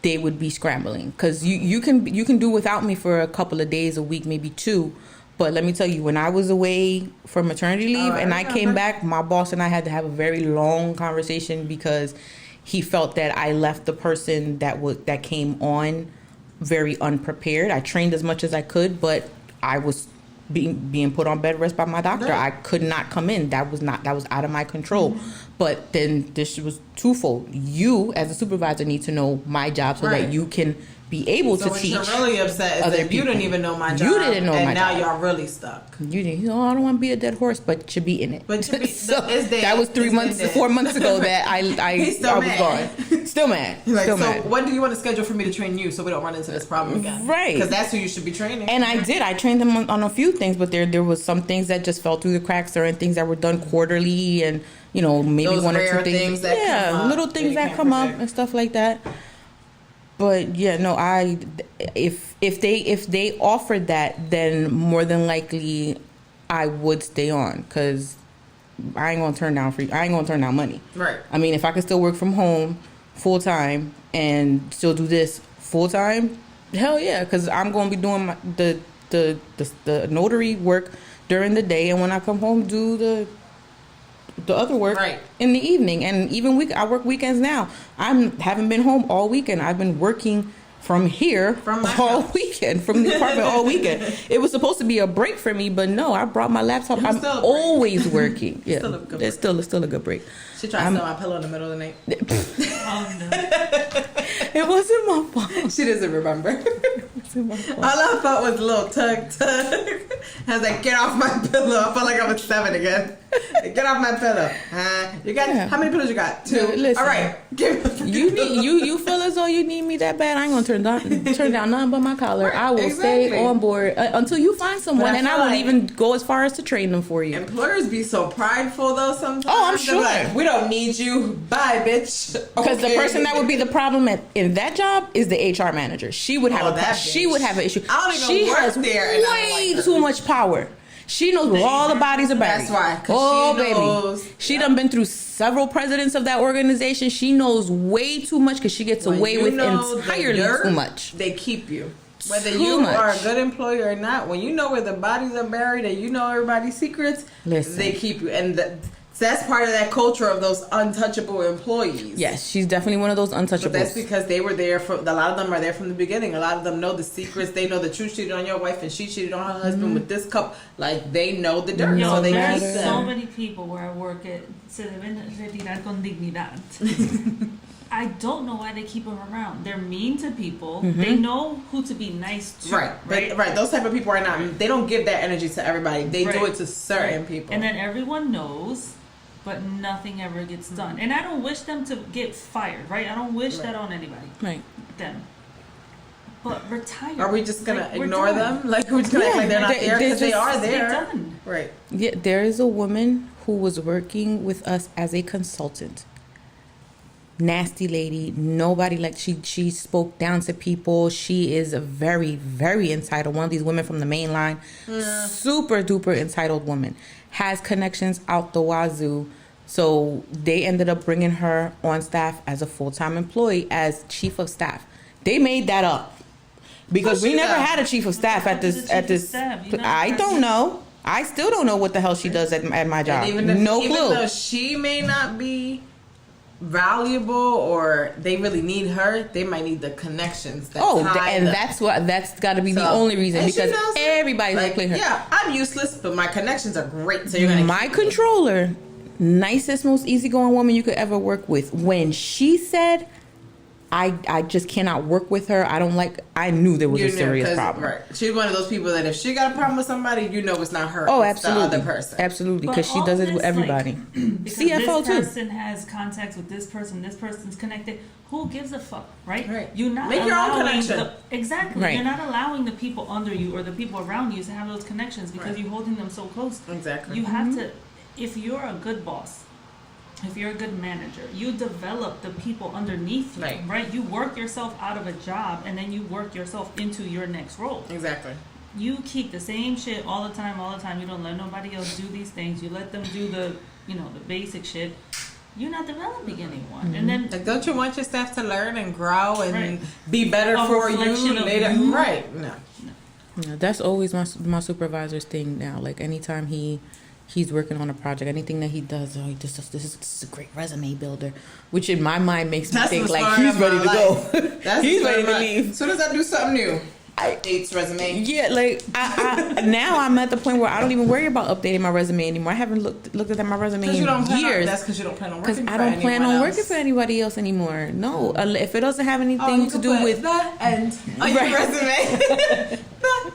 they would be scrambling, because you can do without me for a couple of days, a week, maybe 2. But let me tell you, when I was away for maternity leave and I came back, my boss and I had to have a very long conversation, because he felt that I left the person that came on very unprepared. I trained as much as I could, but I was being put on bed rest by my doctor. Right. I could not come in. That was out of my control. Mm-hmm. But then this was twofold. You, as a supervisor, need to know my job so that you can be able to teach. So what you're really upset is that people. You didn't even know my job. You didn't know my job. And now y'all really stuck. You didn't. You know, I don't want to be a dead horse, but you be in it. But you be, so that was 4 months ago that I was gone. Still mad. Still mad. When do you want to schedule for me to train you so we don't run into this problem again? Right. Because that's who you should be training. And I did. I trained them on a few things, but there was some things that just fell through the cracks. There are things that were done quarterly, and maybe those one or two things that come up, little things that come up and stuff like that. But yeah, no, if they offered that, then more than likely I would stay on, because I ain't gonna turn down money. Right. I mean, if I could still work from home full time and still do this full time, hell yeah, because I'm gonna be doing the notary work during the day, and when I come home, do the other work in the evening. And even I work weekends now. Haven't been home all weekend. I've been working from here all weekend, from the apartment all weekend. It was supposed to be a break for me, but no, I brought my laptop. I'm always working. Yeah, it's still a good break. She tried to steal my pillow in the middle of the night. Oh no. It wasn't my fault. She doesn't remember. All I felt was a little tug. I was like, get off my pillow. I felt like I was 7 again. Get off my pillow. You got how many pillows you got? 2. Listen, all right. You feel as though you need me that bad. I ain't gonna turn down nothing but my collar. I will stay on board until you find someone, and I will even go as far as to train them for you. Employers be so prideful though sometimes. Oh, I'm sure. Like, we don't need you. Bye, bitch. Because the person that would be the problem in that job is the HR manager. She would have would have an issue. She has way too much power. She knows where all the bodies are buried. That's why. Oh, she done been through several presidents of that organization. She knows way too much, because she gets away with entirely too much. They keep you. Whether you are a good employee or not, when you know where the bodies are buried and you know everybody's secrets, they keep you. And that's part of that culture of those untouchable employees. Yes, she's definitely one of those untouchables. But that's because they were there a lot of them are there from the beginning. A lot of them know the secrets. They know that you cheated on your wife and she cheated on her husband with this couple. Like, they know the dirt. No, so they there's keep so them. many people where I work at se deben retirar con dignidad. I don't know why they keep them around. They're mean to people. Mm-hmm. They know who to be nice to. Right. Those type of people are not. They don't give that energy to everybody. They do it to certain people. And then everyone knows, but nothing ever gets done. And I don't wish them to get fired, right? I don't wish that on anybody. Right. Them. But retire. Are we just gonna ignore them? Like, we're just gonna act like they're not there, because they are there. They're done. Right. Yeah, there is a woman who was working with us as a consultant. Nasty lady. Nobody, like, she spoke down to people. She is a very, very entitled. One of these women from the main line. Super duper entitled woman. Has connections out the wazoo. So they ended up bringing her on staff as a full-time employee as chief of staff. They made that up, because we never had a chief of staff at this. I don't know. I still don't know what the hell she does at my job. No clue. Even though she may not be valuable or they really need her, they might need the connections. That's got to be the only reason, because everybody's like, playing her. Yeah, I'm useless, but my connections are great. So you're gonna my controller, nicest, most easygoing woman you could ever work with. When she said, I just cannot work with her. I knew there was a serious problem. Right. She's one of those people that if she got a problem with somebody, you know it's not her. Oh, it's absolutely. the other person. Absolutely. Because she does it with everybody. Because CFO this person has contacts with this person's connected. Who gives a fuck, right? Right. You're not Make your own connection. Exactly. Right. You're not allowing the people under you or the people around you to have those connections because you're holding them so close. Exactly. You have to, if you're a good boss, if you're a good manager, you develop the people underneath you, right? You work yourself out of a job and then you work yourself into your next role. Exactly. You keep the same shit all the time. You don't let nobody else do these things. You let them do the basic shit. You're not developing anyone. And then, like, don't you want your staff to learn and grow and be better for you later? Right. No. Yeah, that's always my supervisor's thing now. Like, anytime he's working on a project, anything that he does, this is a great resume builder, which in my mind makes me think like he's ready to go. He's ready to leave. As soon as I do something new, updates resume. Yeah, like I now I'm at the point where I don't even worry about updating my resume anymore. I haven't looked at my resume in years. That's because you don't plan on working. Because I don't plan on working for anybody else anymore. No, if it doesn't have anything to do with the end on your resume.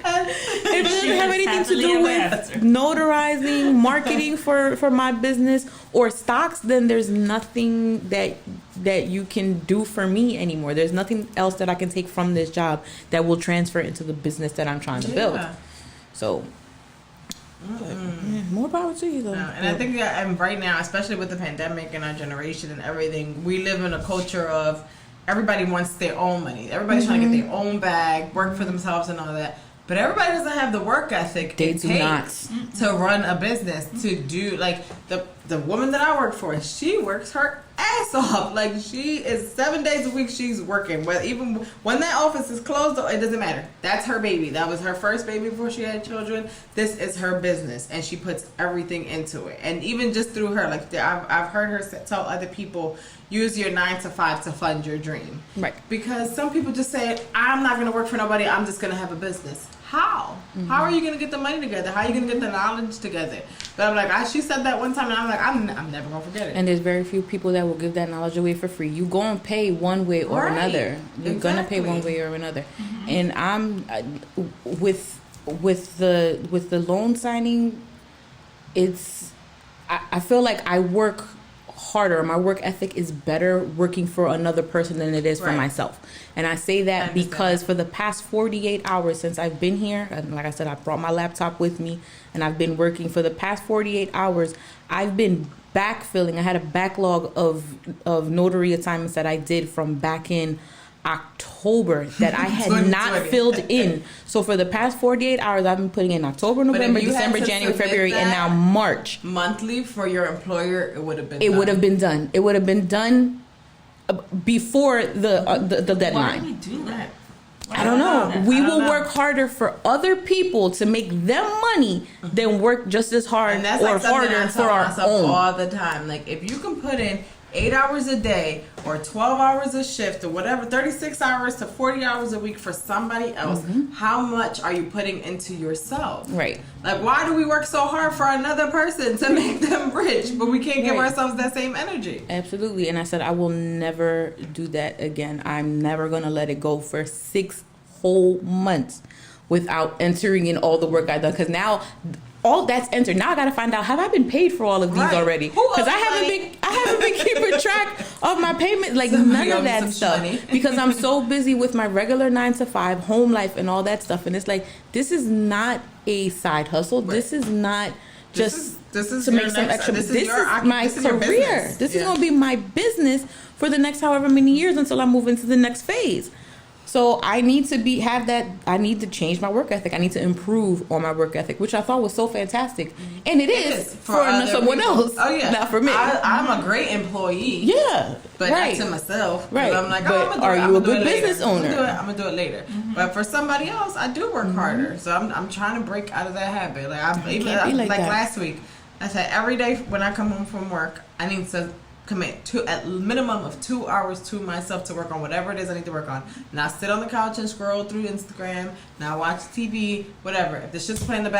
If it doesn't have anything to do with notarizing, marketing for my business or stocks, then there's nothing that you can do for me anymore. There's nothing else that I can take from this job that will transfer into the business that I'm trying to build. So, more power to you, though. And I think that right now, especially with the pandemic and our generation and everything, we live in a culture of everybody wants their own money. Everybody's trying to get their own bag, work for themselves and all that. But everybody doesn't have the work ethic it takes to run a business, to do, like, the woman that I work for, she works her ass off. Like, she is 7 days a week she's working. Well, even when that office is closed, it doesn't matter. That's her baby. That was her first baby before she had children. This is her business, and she puts everything into it. And even just through her, like, I've heard her tell other people, use your 9 to 5 to fund your dream. Right. Because some people just say, I'm not going to work for nobody. I'm just going to have a business. How? How are you going to get the money together? How are you going to get the knowledge together? But I'm like, she said that one time, and I'm like, I'm never going to forget it. And there's very few people that will give that knowledge away for free. You going to pay one way or another. You're going to pay one way or another. And I'm with the loan signing. I feel like I work harder. My work ethic is better working for another person than it is for myself. And I say that because for the past 48 hours since I've been here, and like I said, I brought my laptop with me and I've been working for the past 48 hours. I've been backfilling. I had a backlog of notary assignments that I did from back in October that I had not filled in. So for the past 48 hours, I've been putting in October, November, December, January, February, and now March. Monthly for your employer, it would have been. It would have been done. It would have been done before the deadline. why do we do that? I don't know. We will work harder for other people to make them money than work just as hard and that's or like harder for our own. All the time. Like, if you can put in 8 hours a day or 12 hours a shift or whatever, 36 hours to 40 hours a week for somebody else, how much are you putting into yourself? Right. Like, why do we work so hard for another person to make them rich, but we can't give ourselves that same energy? Absolutely. And I said, I will never do that again. I'm never going to let it go for 6 whole months without entering in all the work I've done. Because now all that's entered. Now I got to find out, have I been paid for all of these already? Because I haven't been keeping track of my payment, like none of that stuff. Because I'm so busy with my regular 9 to 5 home life and all that stuff. And it's like, this is not a side hustle. Right. This is not just this is to make some extra. This is my career. This is going to be my business for the next however many years until I move into the next phase. So I need to I need to change my work ethic. I need to improve on my work ethic, which I thought was so fantastic. And it is for someone else. Oh, yeah. Not for me. I'm a great employee. Yeah. But not to myself. Right. I'm like, but are you a good business owner? I'm going to do it later. But for somebody else, I do work harder. So I'm trying to break out of that habit. Like, last week, I said every day when I come home from work, I need to commit at minimum of 2 hours to myself to work on whatever it is I need to work on. Now sit on the couch and scroll through Instagram. Now watch TV, whatever. If the shit's playing in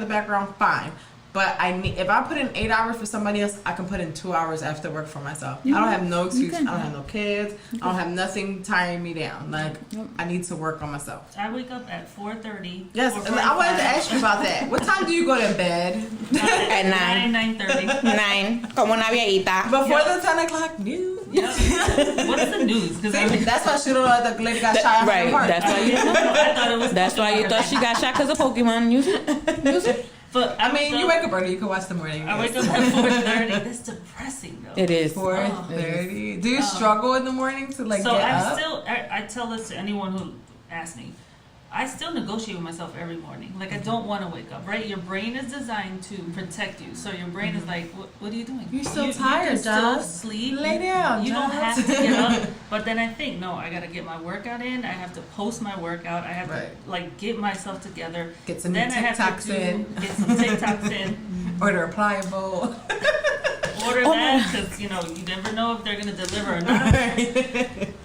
the background, fine. But if I put in 8 hours for somebody else, I can put in 2 hours after work for myself. I don't have no excuse. I don't have no kids. I don't have nothing tying me down. Like, I need to work on myself. I wake up at 4:30. Yes, I wanted to ask you about that. What time do you go to bed? At 9:30. 9. Como una viejita. Before the 10 o'clock news. Yep. What is the news? That's why she don't know the lady got shot. Right. That's why you. I thought it was. That's why you thought she got shot because of Pokemon. Use it. But I mean, you wake up early. You can watch the morning. I wake up at 4:30. That's depressing, though. It is. 4:30. Do you struggle in the morning to get up? I tell this to anyone who asks me. I still negotiate with myself every morning. Like, I don't want to wake up, right? Your brain is designed to protect you. So your brain is like, what are you doing? You're still tired, you can still sleep. Lay down, You don't have to get up. But then I think, no, I got to get my workout in. I have to post my workout. I have to, get myself together. Get some then TikToks in. Get some TikToks in. Order a pliable. Order that because, you never know if they're going to deliver or not.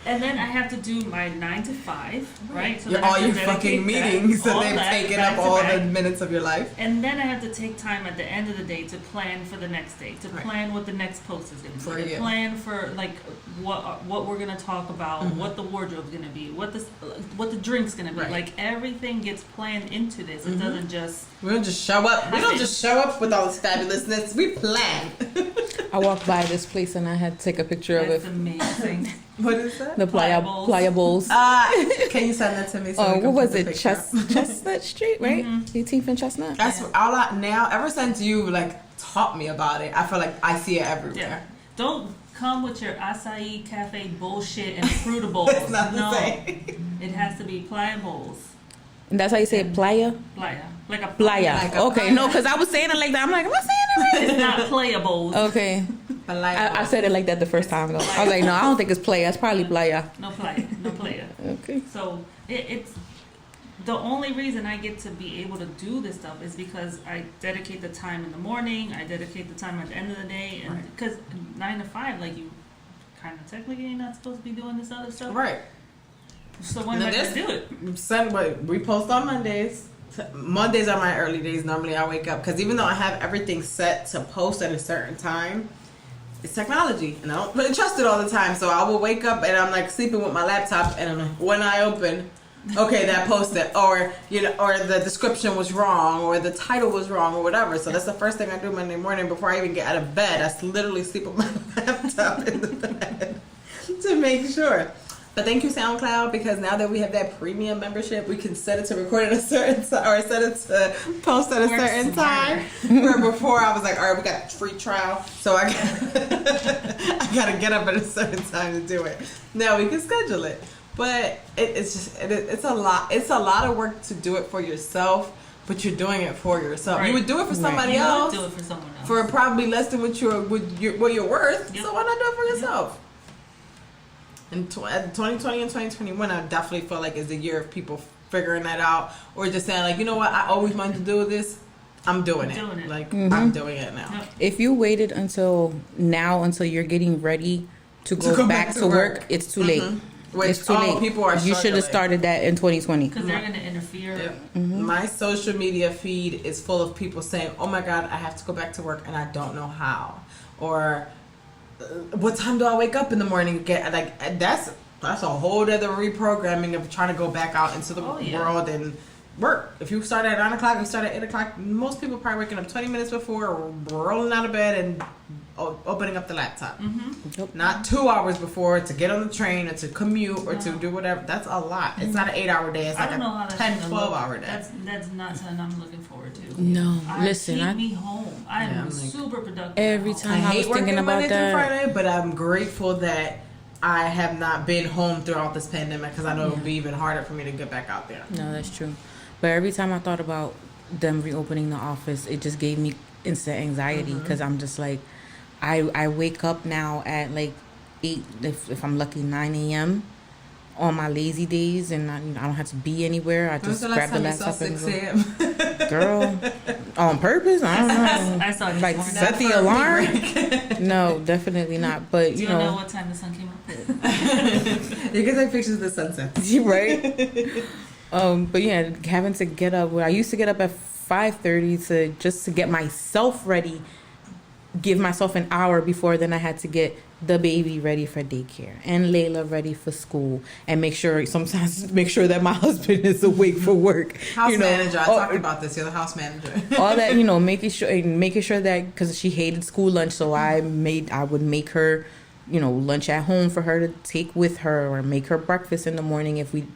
And then I have to do my 9 to 5, right? So all your fucking meetings, so they've taken up all the minutes of your life. And then I have to take time at the end of the day to plan for the next day, to plan what the next post is going to be, to plan for what we're going to talk about, what the wardrobe's going to be, what the drink's going to be. Like, everything gets planned into this. It doesn't just. We don't just show up. We don't just show up with all this fabulousness. We plan. I walked by this place and I had to take a picture of it. That's amazing. What is that? The Playables. Can you send that to me? What was it? Chestnut Street, right? 18th and Chestnut. That's all now. Ever since you taught me about it, I feel like I see it everywhere. Yeah. Don't come with your acai cafe bullshit and fruitables. It's not the same. It has to be Playables. And that's how you say it, playa? Playa. Like a Playa. Like a Okay, playa. no, because I was saying it like that. I'm like, am I saying it right? It's not Playables. Okay. I said it like that the first time, though. I was like, no, I don't think it's playa. It's probably playa. No playa. No playa. Okay. So it's the only reason I get to be able to do this stuff is because I dedicate the time in the morning. I dedicate the time at the end of the day, and because 9 to 5, you kind of technically ain't not supposed to be doing this other stuff, Right. So when am I gonna do it? Sunday, we post on Mondays. Mondays are my early days. Normally I wake up because even though I have everything set to post at a certain time, it's technology and I don't really trust it all the time. So I will wake up and I'm sleeping with my laptop and I'm when I open, okay, that posted, or or the description was wrong, or the title was wrong, or whatever. So that's the first thing I do Monday morning before I even get out of bed. I literally sleep with my laptop in the bed to make sure. But thank you, SoundCloud, because now that we have that premium membership, we can set it to record at a certain time, or set it to post at a certain time. Where before I was like, all right, we got a free trial, so I gotta get up at a certain time to do it. Now we can schedule it, but it's a lot. It's a lot of work to do it for yourself, but you're doing it for yourself. You would do it for somebody else. You would do it for someone else for probably less than what you're worth. Yep. So why not do it for yourself? In 2020 and 2021, I definitely feel like is the year of people figuring that out, or just saying you know what, I always wanted to do this. I'm doing it. I'm doing it now. Yep. If you waited until you're getting ready to go back to work, it's too late. It's too late. People are you should have started that in 2020. Because they're going to interfere. Yep. My social media feed is full of people saying, "Oh my God, I have to go back to work and I don't know how," or what time do I wake up in the morning? That's a whole other reprogramming of trying to go back out into the world and work. If you start at 9 o'clock, you start at 8 o'clock. Most people are probably waking up 20 minutes before, rolling out of bed and opening up the laptop. Yep. Not 2 hours before to get on the train or to commute or to do whatever. That's a lot. It's not an 8-hour day. It's like a 10, 12-hour day. That's not something I'm looking forward to. No, keep me home. I am super productive. Every time I was thinking about Monday that. through Friday, but I'm grateful that I have not been home throughout this pandemic because I know it would be even harder for me to get back out there. No, that's true. But every time I thought about them reopening the office, it just gave me instant anxiety because I'm just like, I wake up now at 8, if I'm lucky, 9 a.m. on my lazy days and I don't have to be anywhere. I just grab the laptop and 6 go. a.m.? Girl, on purpose? I don't know. I saw it Like this morning. set the alarm? No, definitely not. But Do you you know know, what time the sun came up? You can take pictures of the sunset. right? But yeah, having to get up. I used to get up at 5:30 to get myself ready. Give myself an hour before then I had to get the baby ready for daycare and Layla ready for school and make sure that my husband is awake for work. House you know, manager. I talked about this. You're the house manager. all that, making sure that because she hated school lunch, so I would make her, lunch at home for her to take with her, or make her breakfast in the morning if we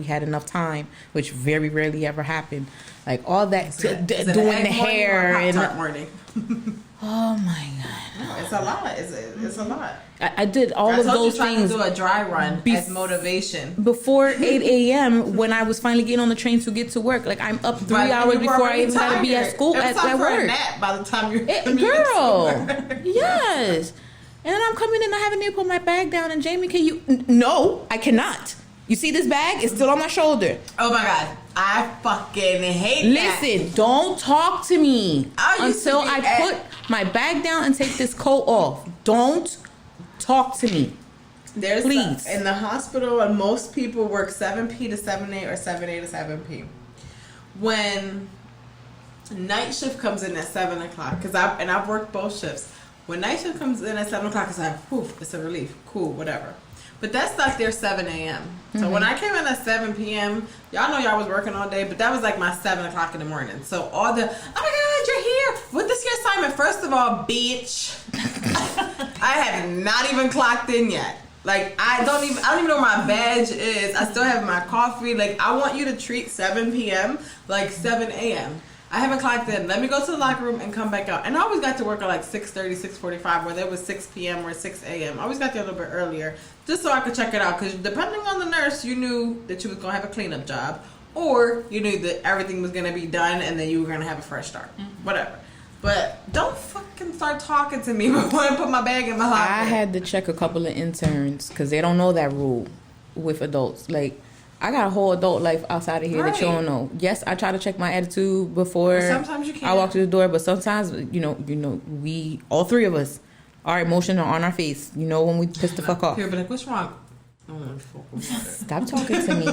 had enough time, which very rarely ever happened. Like all that, doing the hair and morning. oh my god, No, it's a lot. It's a lot. I did all of those things. To do a dry run as motivation Before 8 a.m. when I was finally getting on the train to get to work. Like I'm up 3 hours before I even got to be at school at work. A nap by the time you're Girl, yes. And then I'm coming in, I haven't even put my bag down. And Jamie, can you? No, I cannot. You see this bag? It's still on my shoulder. Oh my god, I fucking hate that. Listen, don't talk to me used to until be I put my bag down and take this coat off. Don't talk to me. Please. In the hospital, and most people work 7p to 7a or 7a to 7p. When night shift comes in at 7 o'clock, I've worked both shifts. When night shift comes in at 7 o'clock, it's like, whew, it's a relief. Cool, whatever. But that's like their 7 a.m. So when I came in at 7 p.m., y'all know y'all was working all day, but that was like my 7 o'clock in the morning. So all the, oh my God, you're here. What is your assignment? First of all, bitch, I have not even clocked in yet. Like, I don't even know where my badge is. I still have my coffee. Like, I want you to treat 7 p.m. like 7 a.m. I haven't clocked in. Let me go to the locker room and come back out. And I always got to work at like 6:30, 6:45, whether it was 6 p.m. or 6 a.m. I always got there a little bit earlier just so I could check it out. Because depending on the nurse, you knew that you was going to have a cleanup job, or you knew that everything was going to be done and then you were going to have a fresh start. Whatever. But don't fucking start talking to me before I put my bag in my locker. I had to check a couple of interns because they don't know that rule with adults. Like, I got a whole adult life outside of here that you don't know. Yes, I try to check my attitude before sometimes you can't. I walk through the door, but sometimes, we, all three of us, our emotions are on our face. You know when we piss the fuck off. People be like, what's wrong? Oh, Stop talking to me.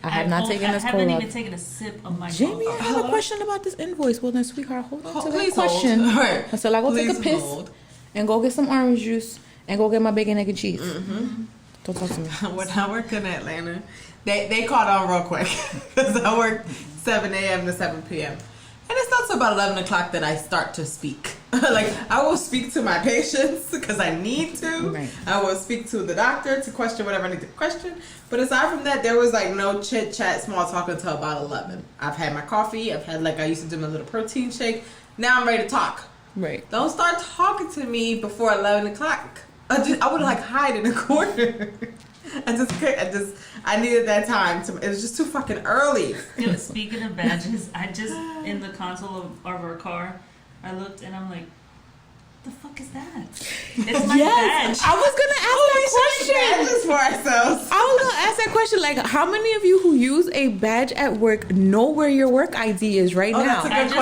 I have not taken this call. I haven't even taken a sip of my Jamie, I coffee. have a question about this invoice. Well, then, sweetheart, hold on to that Please question. hold. Right. So I go take a piss and go get some orange juice and go get my bacon, egg, and cheese. Don't talk to me. When I worked in Atlanta, they caught on real quick because I worked 7 a.m. to 7 p.m. And it's not till about 11 o'clock that I start to speak. Like, I will speak to my patients because I need to. Right. I will speak to the doctor to question whatever I need to question. But aside from that, there was like no chit chat, small talk until about 11. I've had my coffee. I've had, like, I used to do my little protein shake. Now I'm ready to talk. Right. Don't start talking to me before 11 o'clock. I would like hide in a corner. I needed that time. It was just too fucking early. Speaking of badges, I just, in the console of our car, I looked and I'm like, the fuck is that? It's my badge. I was gonna ask that question. Badges for ourselves. I was gonna ask that question. Like, how many of you who use a badge at work know where your work ID is right now? That's a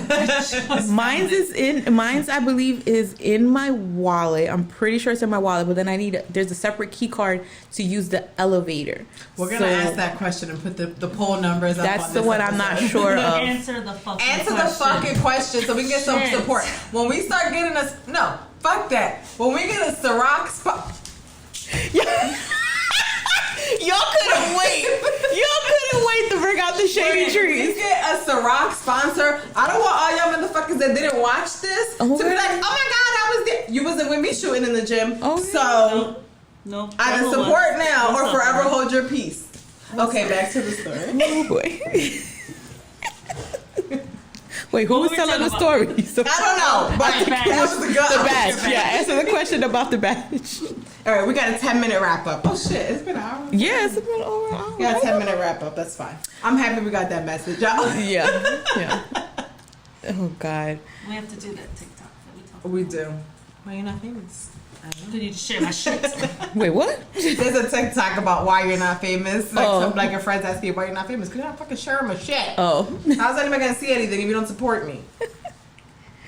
good question. Mine's I believe is in my wallet. I'm pretty sure it's in my wallet, but then there's a separate key card to use the elevator. We're gonna ask that question and put the poll numbers up. That's the one I'm not sure of. Answer the fucking question so we can get some support. When we start getting no, fuck that. When we get a Ciroc spot. Y'all couldn't wait. To bring out the shady trees. We get a Ciroc sponsor. I don't want all y'all motherfuckers that didn't watch this to be like, oh my God, I was there. You wasn't with me shooting in the gym. Oh, so no. either support now or forever hold your peace. Okay, back to the story. Oh boy. Wait, who was telling the story? So, I don't know, but that was the badge. Yeah, answer the question about the badge. All right, we got a 10-minute wrap up. Oh shit, it's been an hour. Yeah, it's been over an hour. We got a 10-minute wrap up. That's fine. I'm happy we got that message, y'all. Yeah. Oh God. We have to do that TikTok that we talked about. We do. Well, you're not famous. Could you just share my shit? Wait, what? There's a TikTok about why you're not famous. Like, Oh. like your friends ask you why you're not famous. Because you're not fucking sharing my shit. Oh. How's anybody going to see anything if you don't support me?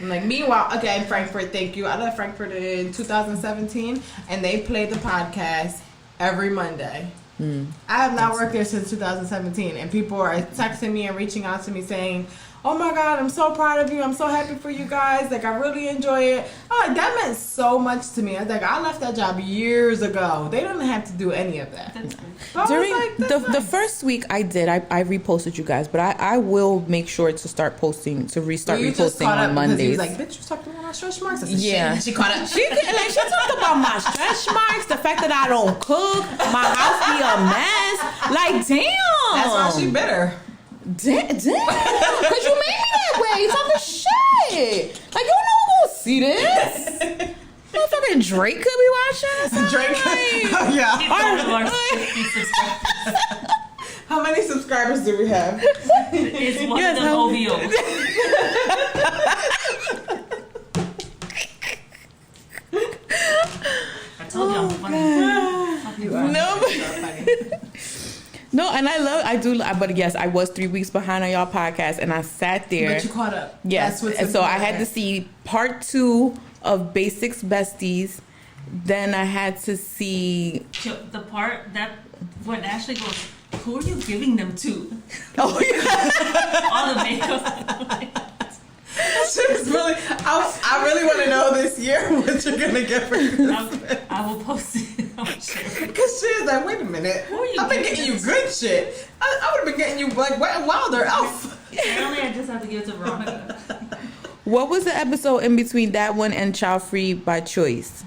I'm like, meanwhile, okay, Frankfurt, thank you. I left Frankfurt in 2017, and they play the podcast every Monday. I have not worked there since 2017, and people are texting me and reaching out to me saying, oh my God, I'm so proud of you. I'm so happy for you guys. Like, I really enjoy it. Oh, that meant so much to me. I was like, I left that job years ago. They don't have to do any of that. That's good. But I was During like, the that's nice. first week I did, I reposted you guys, but I will make sure to start posting, to restart You just reposting caught up on because he was Mondays. like, bitch, you talked about my stretch marks. I said, Yeah. shit. She caught up. She talked about my stretch marks, the fact that I don't cook, my house be a mess. Like, damn. That's why she bitter. Damn, because you made me that way. You talking shit. Like, you know who gonna see this? Motherfucking Drake could be watching this. Drake. Like, Yeah. Keep going to our 50 subscribers. How many subscribers do we have? It's one Yes, of them how- OVOs. I told you I'm funny. No, no, and I do, but yes, I was 3 weeks behind on y'all podcast, and I sat there. But you caught up. Yes, That's what's and so I had to important. see part 2 of Basics Besties. Then I had to see. The part that when Ashley goes, who are you giving them to? Oh yeah. All the makeup. Shit is really. I really want to know this year what you're gonna get for Christmas. I will post it. I will share it. Because she is like, wait a minute. Who are you I've been giving getting you this good shit. I would have been getting you like Wet n Wilder, Elf. Apparently, I just have to give it to Veronica. What was the episode in between that one and Child Free by Choice?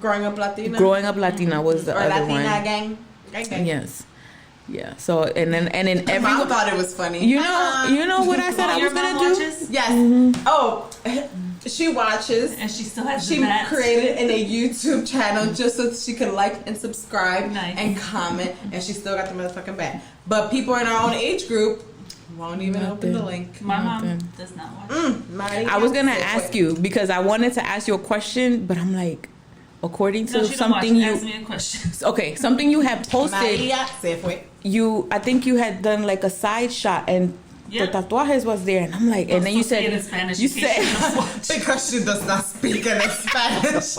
Growing up Latina. Growing Up Latina was the or other Latina one. gang. Yes. Yeah. So and then My mom everyone, thought it was funny. you know what I said I Your was gonna mom do. watches, Yes. Oh, she watches. and she still has She the bats. created in a YouTube channel just so she could like and subscribe Nice. and comment, and she still got the motherfucking bat. But people in our own age group won't even open the Nothing. link. My mom Nothing. does not watch. I was gonna ask you because I wanted to ask you a question, but I'm like, according to No, she don't watch. something Ask me a question. okay, something you had posted, Maria, se fue. I think you had done like a side shot and Yeah. the tatuajes was there, and I'm like, and then you Say said it in Spanish. you in case said she doesn't watch. Because she does not speak any Spanish.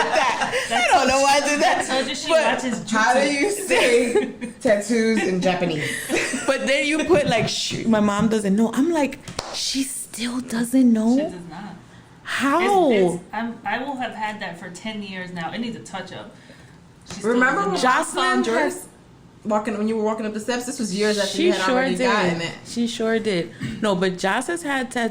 I don't know why I did that. I told you she But- watches Jutsu. How do you say tattoos in Japanese? But then you put like, my mom doesn't know. I'm like, she still doesn't She know. does not. How? I will have had that for 10 years now. It needs a touch up. She still Remember doesn't when know. Jocelyn Jocelyn has- Joyce when you were walking up the steps? This was years after She you had sure already gotten did. it. She sure did. No, but Joss has had a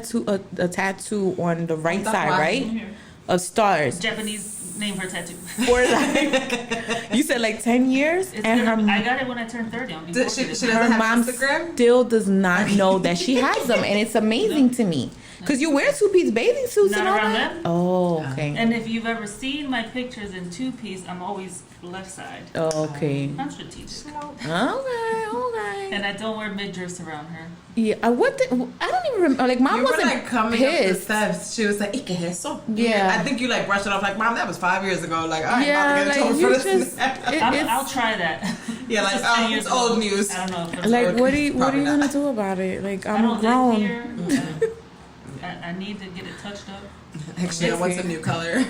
tattoo on the right That's side, why. right? Here. Of stars. Japanese name her tattoo. For like, you said like 10 years, It's and good. I her got it when I turned 30. On She before doesn't her have mom Instagram? still does not know that she has them, and it's amazing to me because you wear 2-piece bathing suits Not and all around that. them. Oh, okay. And if you've ever seen my pictures in 2-piece, I'm always left side. Oh, okay. I'm strategic. Okay. And I don't wear midriffs around her. Yeah. I don't even remember. Like, mom You were wasn't like coming up the pissed. steps. She was like, "¿Y qué es eso?" Yeah. I think you like brushed it off like, "Mom, that was 5 years ago." Like, I ain't Yeah, about to get in like trouble you for this. just. It, I'll it's, try that. Yeah, like, This is 10 oh, years it's old ago. news. I don't know if it's like, old. what are you Probably gonna not. do about it? Like, I I'm don't grown. live here. I need to get it touched up. Actually, I want some new color.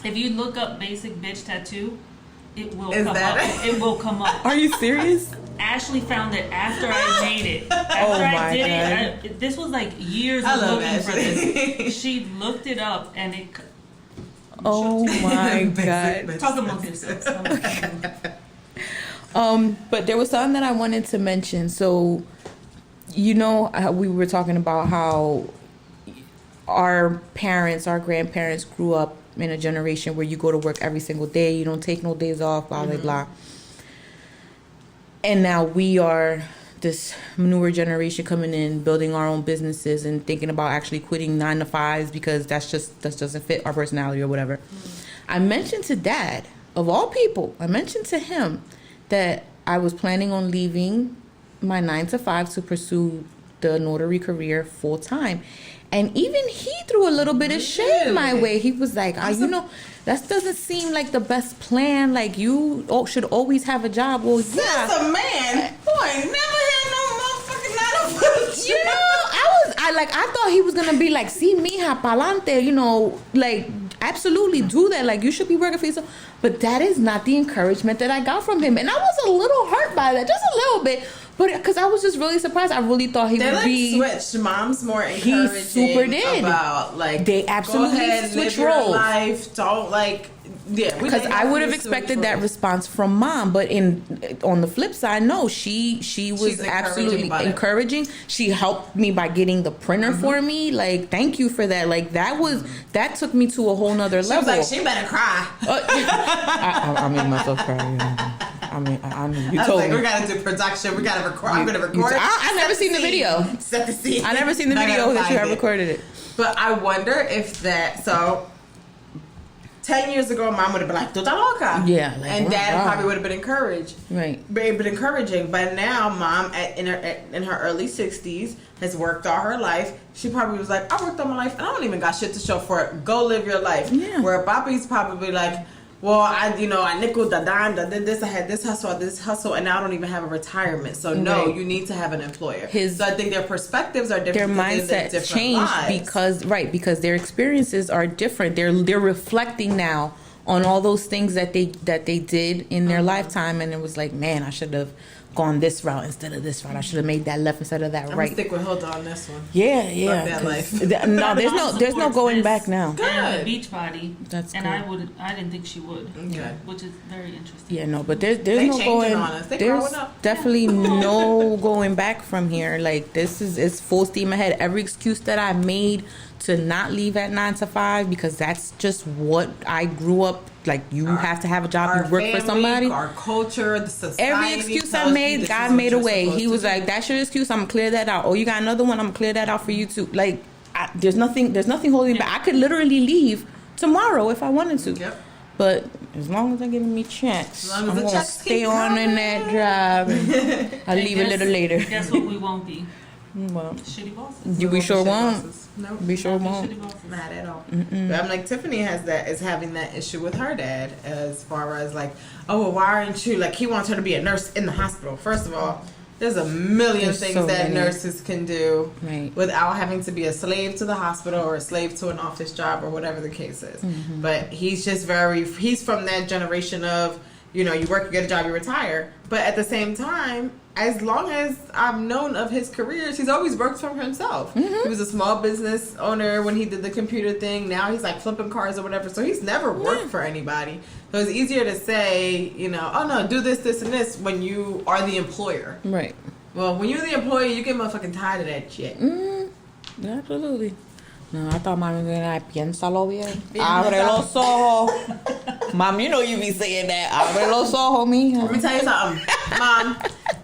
If you look up basic bitch tattoo, it will Is come that up. It will come up. Are you serious? Ashley found it after I made it. After Oh my I did it, this was like years I of love looking for Ashley. this. She looked it up and it. Oh my Basic god. bitch. Talk amongst yourselves. But there was something that I wanted to mention. So, you know, we were talking about how our parents, our grandparents grew up in a generation where you go to work every single day, you don't take no days off, blah, blah, blah. And now we are this newer generation coming in, building our own businesses and thinking about actually quitting 9 to 5s because that doesn't fit our personality or whatever. I mentioned to Dad, of all people, I mentioned to him that I was planning on leaving my 9 to 5 to pursue the notary career full time. And even he threw a little bit of shade my way. He was like, that doesn't seem like the best plan. Like, you should always have a job. Well, yeah. That's a man. Boy, never had no motherfucking 9 to 5 job. You know, I thought he was gonna be like, "Sí, mija, pa'lante," you know, like, absolutely do that. Like, you should be working for yourself. But that is not the encouragement that I got from him, and I was a little hurt by that, just a little bit. But because I was just really surprised, I really thought he would be. They switched. Mom's more encouraging. He super did. About like they absolutely go ahead, switch live roles. Your life. Don't like. Yeah, because I would have expected that response from mom, but on the flip side, no, she was absolutely encouraging. She helped me by getting the printer for me. Like, thank you for that. Like, that took me to a whole nother level. She was like, she better cry. I made myself cry. Yeah. I mean, I knew. You told me. We gotta do production. We gotta record. I'm gonna record. I never seen the video. Set the scene. I never seen the video that you had recorded it. But I wonder if that. So 10 years ago, mom would have been like, "Tu estás loca?" Yeah, like, and dad probably would have been encouraged. Right. Been encouraging. But now, mom, in her early 60s, has worked all her life. She probably was like, "I worked all my life, and I don't even got shit to show for it. Go live your life." Yeah. Where Papi's probably like, "Well, I nickel da dime, I did this, I had this hustle, and now I don't even have a retirement. So no, you need to have an employer." So I think their perspectives are different. Their mindset changed because their experiences are different. They're reflecting now on all those things that they did in their lifetime, and it was like, man, I should have gone this route instead of this route. I should have made that left instead of that right. I'm gonna stick with Hilda on this one. Yeah. That life. No, there's no going back now. Good. And the Beachbody. That's and good. I didn't think she would. Okay. Which is very interesting. Yeah, no, but there's no going. There's definitely no going back from here. Like, it's full steam ahead. Every excuse that I made to not leave at 9 to 5, because that's just what I grew up. Like, you have to have a job, you work for somebody. Our culture, the society. Every excuse I made, God made a way. He was like, "That's your excuse. I'm gonna clear that out. Oh, you got another one. I'm gonna clear that out for you too." Like, there's nothing holding me back. I could literally leave tomorrow if I wanted to. Yep. But as long as they're giving me checks, I'm gonna stay on in that job. And I'll leave a little later. Guess what we won't be? Well, shitty bosses. We sure won't. No, we sure won't. Not at all. But I'm like, Tiffany is having that issue with her dad, as far as like, oh, well, why aren't you, like, he wants her to be a nurse in the hospital. First of all, there's a million things that nurses can do without having to be a slave to the hospital or a slave to an office job or whatever the case is. But he's just he's from that generation of, you work, you get a job, you retire. But at the same time, as long as I've known of his careers, he's always worked for himself. He was a small business owner when he did the computer thing. Now he's like flipping cars or whatever. So he's never worked for anybody. So it's easier to say, oh no, do this, this, and this when you are the employer. Right. Well, when you're the employee, you get motherfucking tired of that shit. Absolutely. No, I thought Mom was going to piénsalo bien. Abre los ojos. Mom, you be saying that. Abre los ojos, mija. Let me tell you something. Mom,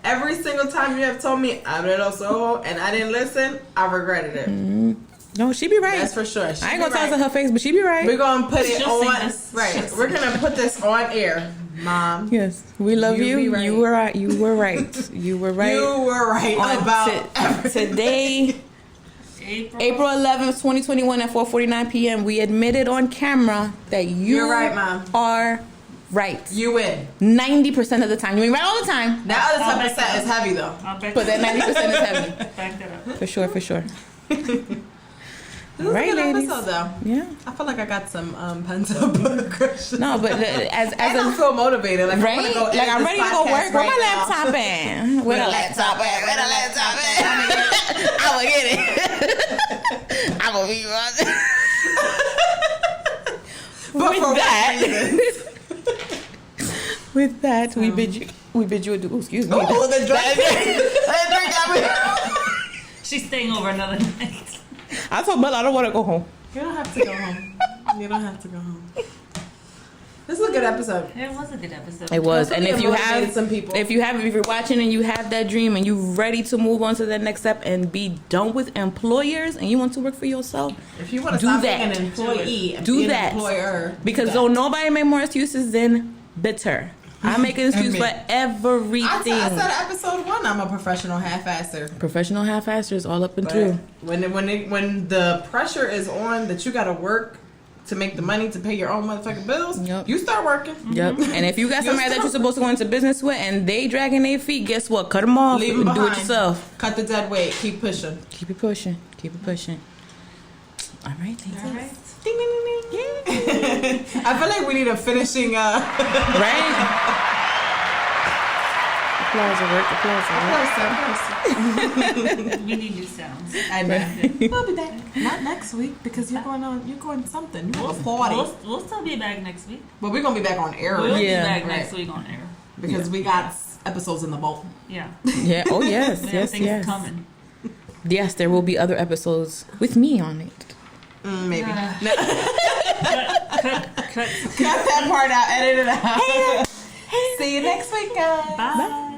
every single time you have told me, abre los ojos, and I didn't listen, I regretted it. No, she be right. That's for sure. I ain't going to tell her to her face, but she be right. We're going to put it on. Right. We're going to put this on air. Mom. Yes. We love you. Right. You were right. You were right. You were right. You were right about today. April 11th, 2021 at 4:49 p.m. We admitted on camera that you're right, Mom. Are right. You win. 90% of the time. You ain't right all the time. That other 10% is heavy, though. But that 90% is heavy. Back that up. For sure. This was right, a good ladies. episode, though. Yeah. I feel like I got some pent-up aggression. No, but as I feel motivated. Like, right? I'm ready to go work. Where my laptop at? Where the laptop at? I'm gonna get it. I'm gonna be With that, we bid you adieu. Excuse me. Oh, the drink. She's staying over another night. I told Bella I don't want to go home. You don't have to go home. This is a good episode. It was a good episode. It was, and if you're watching and you have that dream and you're ready to move on to the next step and be done with employers and you want to work for yourself, if you want to do stop that. being an employee, and do be that. An employer, because don't nobody make more excuses than bitter. I make an excuse for everything. I said episode 1, I'm a professional half-asser. Professional half-asser is all up and But through. when the pressure is on that you got to work to make the money to pay your own motherfucking bills, you start working. Yep. And if you got somebody that you're supposed to go into business with and they dragging their feet, guess what? Cut them off. Leave them Do it behind. yourself. Cut the dead weight. Keep pushing. Keep it pushing. Keep it pushing. All right. Thanks. All right. Ding, ding, ding, ding. I feel like we need a finishing. Right? Applause will work. We need new sounds. I know. We'll be back. Not next week because you're going something. You're 40. We'll still be back next week. But we're gonna be back on air. We'll Yeah. be back Right. next week on air. Because we got episodes in the vault. Yeah. Yeah. Oh, yes. Yeah, Yes, things yes. coming. Yes, there will be other episodes with me on it. Maybe. Cut. Cut that part out. Edit it out. See you next week, guys. Bye.